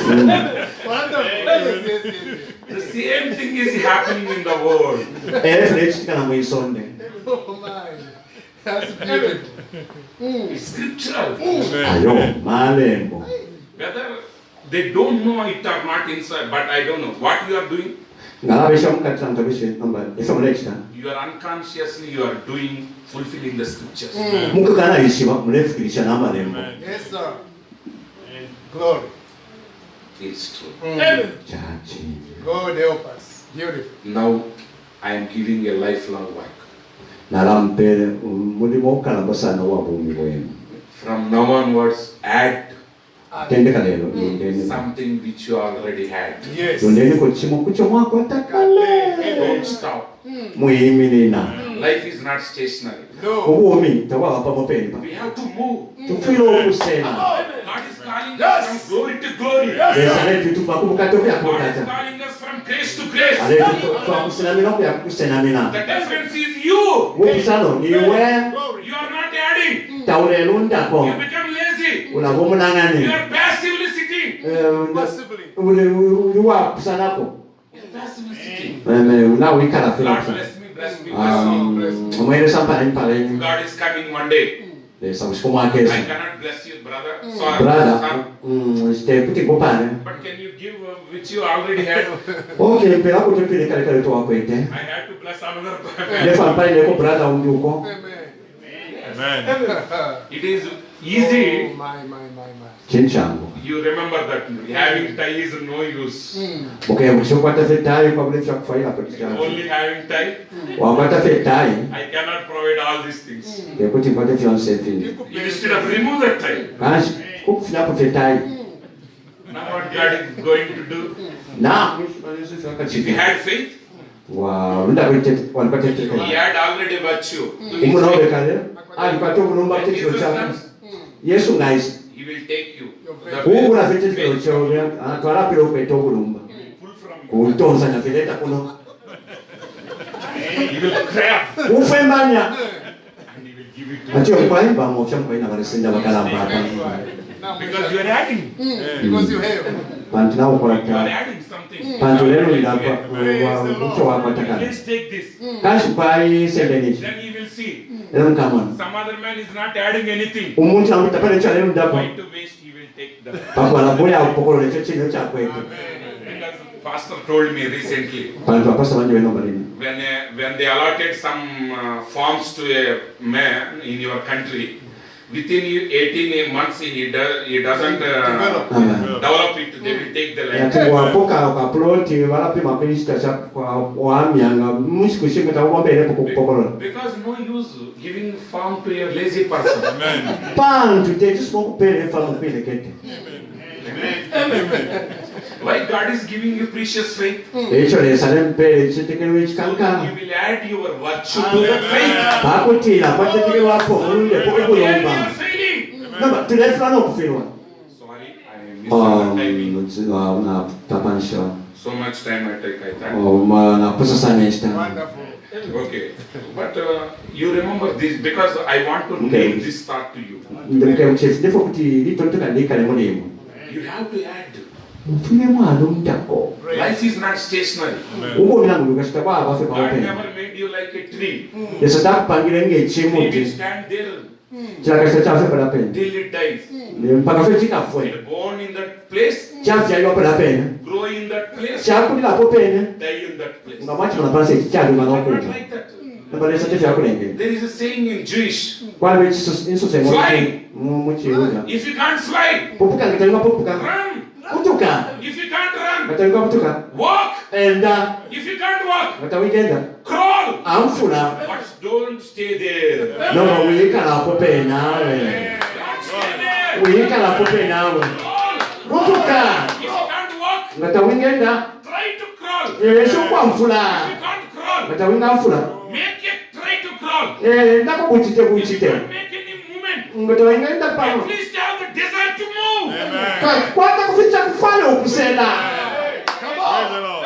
Wonderful. Yes, yes, yes. The same thing is happening in the world. era funa ekitikana mwisonde Oh my. That's beautiful. It's scriptural. ayo malembo Whether they don't know it or not inside, but I don't know what you are doing. ngalabesha mukatira mukabishe namba esomo lekitano You are unconsciously you are doing fulfilling the scriptures. mukagana yishiba mulefukirisha n'amalembo Yes, sir. Glory. It's true. kyaki God help us. Beautiful. Now I am giving a lifelong work. nalampeere mulimu okukalambasana wa bwumi bwenu From now onwards, add tendeka leero lundeni something which you already had. Yes. lundeniko kimu kukyo mwakwata kale Don't stop. muyimirina Life is not stationary. No. obwomi tebwawapa mupemba We have to move. tufiire okusena God is calling us from glory to glory. lesa letu tuva ku bukato God is byakukata calling us from grace to grace. aletu twakusenamina okuyakusenamina The difference is you. wokusano niwe You are not adding. tawulelundako You become lazy. ulaba You omunang'ane are passively sitting. Possibly. uli wakusanako You are passively sitting. nawikala God fila bless me, bless me, bless me. omweresa mpala empalenyu God is coming one day. lesa busiku mwakesa I cannot bless you, brother. Sorry, brada son. tekutikupaane But can you give which you already had? okay mpera kutupile kale kale towakwete I had to bless another. lefa mpalineko brada undi uko Amen. It is easy. Oh, my. kintu kyangu You remember that having tie is no use. mukemukisokwata fetayi kwabula ekyakufaira petukyangu Only having tie, wakwata fetayi I cannot provide all these things. kekuti nkwate fyonse ebindi Instead of remove that tie, kansi kukufunaku fetayi now what God is going to do? na If you had faith, walipata he tekelo had already virtue. umuntu awolekale alikwata obulumba When tekelo Jesus kyamu comes, yesu ng'ayisa he will take you. kuwubula fe tekelo kyo twalapira okweta obulumba Pull from you. kutonzanya fileta kuno He will grab kufa embanya and he will give it to you. ati okwayimba mufya mukwayina balesenja bagalamba Now we Because shall- you are adding. Because you have. bantu nawe You are okwata adding something. bantu lero lirapa Praise the Lord. mukyo wakwata kale Please take this. kansi kwayisendeniki Then you will see. era mukamona Some other man is not adding anything. omuntu namwita pale kyalelundako Why to waste? He will take the. pakwala boya okukolola ekyo kino kyakwete Because pastor told me recently bantu apasa bangi bena balina when they allotted some forms to a man in your country, within 18 months he doesn't develop it, they will take the land. yati wapoka ukaploti walapima kulishita cha wamianga mushikushimeta uwambele kukukokolola Because no use giving farm to a lazy person. pantu tetismokupele famu kwilekete Why God is giving you precious faith? ekyo lesale mpele chitekelo So ekikankana you will add your virtue to the faith. pakutila patekelewako omulunde When you are pokugulomba failing. naba tulefulana okufirwa Sorry, I missed the timing. tapansha So much time I take, I thought. nakusasa nesta Wonderful. Okay, but you remember this because I want to Okay. name this thought to you. ndemukemukyesidefo kuti litontoka mulimu You have to add. mufiremu alumutako Life is not stationary. ubomilango lukashita abafe God pamupene never made you like a tree. yesu takupangire ng'ekimu It will nti stand there kirakashita kyafe palapene till it dies. mpaka fe kikafwe It born in that place, kyavyalibwa palapene grow in that place, kyakulirapo pene die in that place. nga mwakibona pansi ekikyalima But not n'okuuta like that. nabalesa tekyakulengera There is a saying in Jewish, kwaliwo ensoso Fly. mukibuga if you can't fly, popuka nga talinga popuka run. kutuka If you can't nga run, talinga kutuka walk. enda If you can't walk, nga tawigenda crawl. anfula But don't stay there. nono wiyikalapo penaawe Don't stay there. wiyikalapo penaawe Crawl. kutuka If you can't walk, nga tawingenda try to crawl. ekyokwanfula If you can't crawl, nga tawinga nfula make it try to crawl. ndako bukite If you bukite can't make any movement, nga tawingenda pano at least have the desire to move. kwata kuficha kufana okusela Praise the Lord.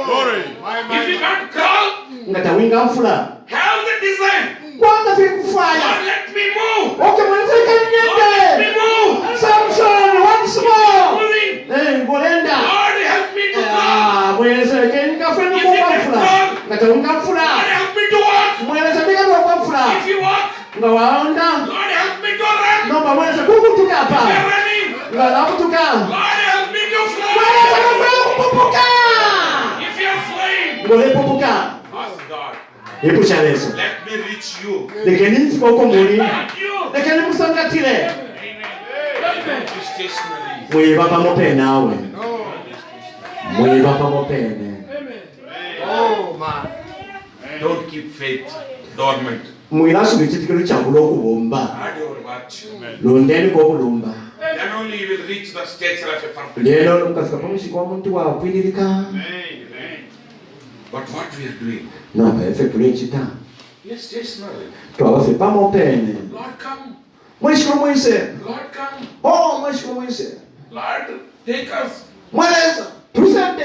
Glory. If you can't crawl, nga tawinga nfula have the desire. kwata fikufaya Lord, let me move. okemwenzeka Lord, let me nyende move. samson once more Moving. ngolenda Lord, help me to crawl. mwelezeke ngafeni kuwa nfula nga tawinga nfula Lord, help me to walk. mwelezeke ngakwa nfula If you walk, nga waonda Lord, help me to run. nomba mweleze kukutuka If apa you're running, nga nakutuka Lord, help me to mweleze fly. kufuna kupupuka If you're flying, ngolepupuka ask God, ipusha leso let me reach you. lekeni nzika oko muli Not you. lekeni musangatire Don't be stationary. mwibapamo pene awe mwibapamo pene Oh, man. Don't keep faith dormant. mwirasula ekitikiro kyabula okubomba Add your virtue. londeni kobulumba Then only you will reach the stature of a perfect. lero mukafika pamushika omuntu wakwilirika But what we are doing, namba efe tuli ekita we are stationary. twabafe pamo pene Lord, come. mwishiko mwise Lord, come. mwishiko mwise Lord, take us. mweleza tusende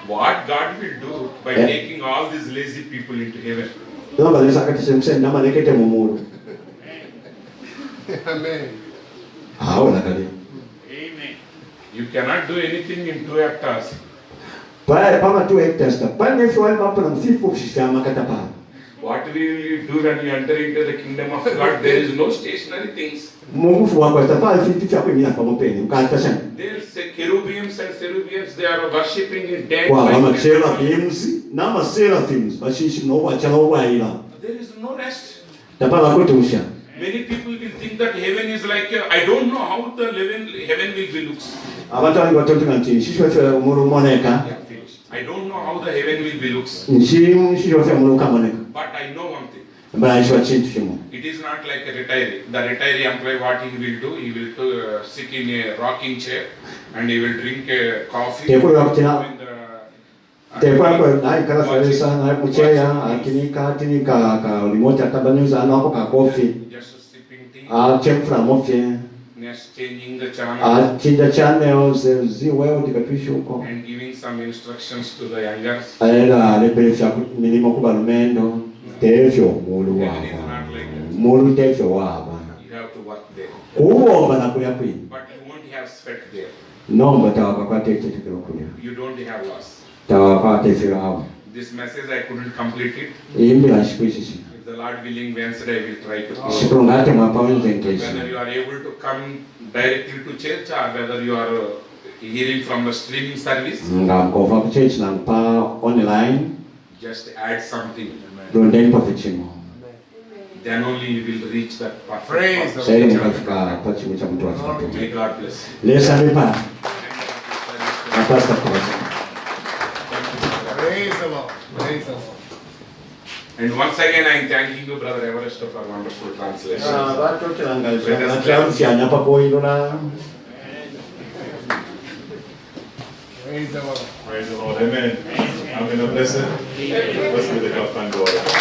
What God will do by Yeah. taking all these lazy people into heaven. namba lesa akatishe musende namalekete mumulu Amen. awo nakali You cannot do anything in 2 hectares. pale pama tu hectares pale nefi wale mapana msifu kushishama katapa What will you do when you enter into the kingdom of God? There is no stationary things. mungu wako atafaa fitu chako imina pamo pene ukatashana There's cherubims and cherubims. They are worshipping in dead. kwa by ama dead. seraphims nama seraphims bashishi no wachana obwaila There is no rest. tapala kutusha Many people will think that heaven is like I don't know how the heaven will be looks. abantu abangi batontoka nti shishwe omulu moneka Yeah, finished. I don't know how the heaven will be looks. nshi shishwe omulu kamoneka But I know one thing. mbala shwa chintu shimo It is not like a retiree. The retiree employee, what he will do, he will sit in a rocking chair and he will drink a coffee. Tekula kutina- in the- tekwako naikala feresa naikucheya watching- atinika ka remote atabanyuza anako ka kofi Just sipping tea, achemfura mofye just changing the channel achinja channels ziwewo tikatwishi huko and giving some instructions to the younger. era alebelefya milimo kuba lumendo tefyo mulu Heaven is waba not like that. mulu tefyo waba You have to work there. kuwomba nakulya kwini But you won't have sweat there. nomba tawakakwata ekitekero kulya You don't have loss. tawakwata efirawo This message I couldn't complete it. imbila shikwishishi If the Lord willing, Wednesday I will try to. shikulungate mwapawenze nkesi Whether you are able to come directly to church or whether you are hearing from the streaming service, nga nkova ku church nangupa online just add something. londeni pafe chimo then only you will reach that perfect Praise purpose. Saili mukafika kwa chimwe cha mtu wa Kristo. May God bless you. Lesa nipa na pastor kwa. Praise the Lord. Praise the Lord. And once again, I am thanking you, Brother Everest, for wonderful translation. Batokiranga na pa ko ilona. Praise the Lord. Praise the Lord. Amen. I'm in a blessed. Let's give the God thank God.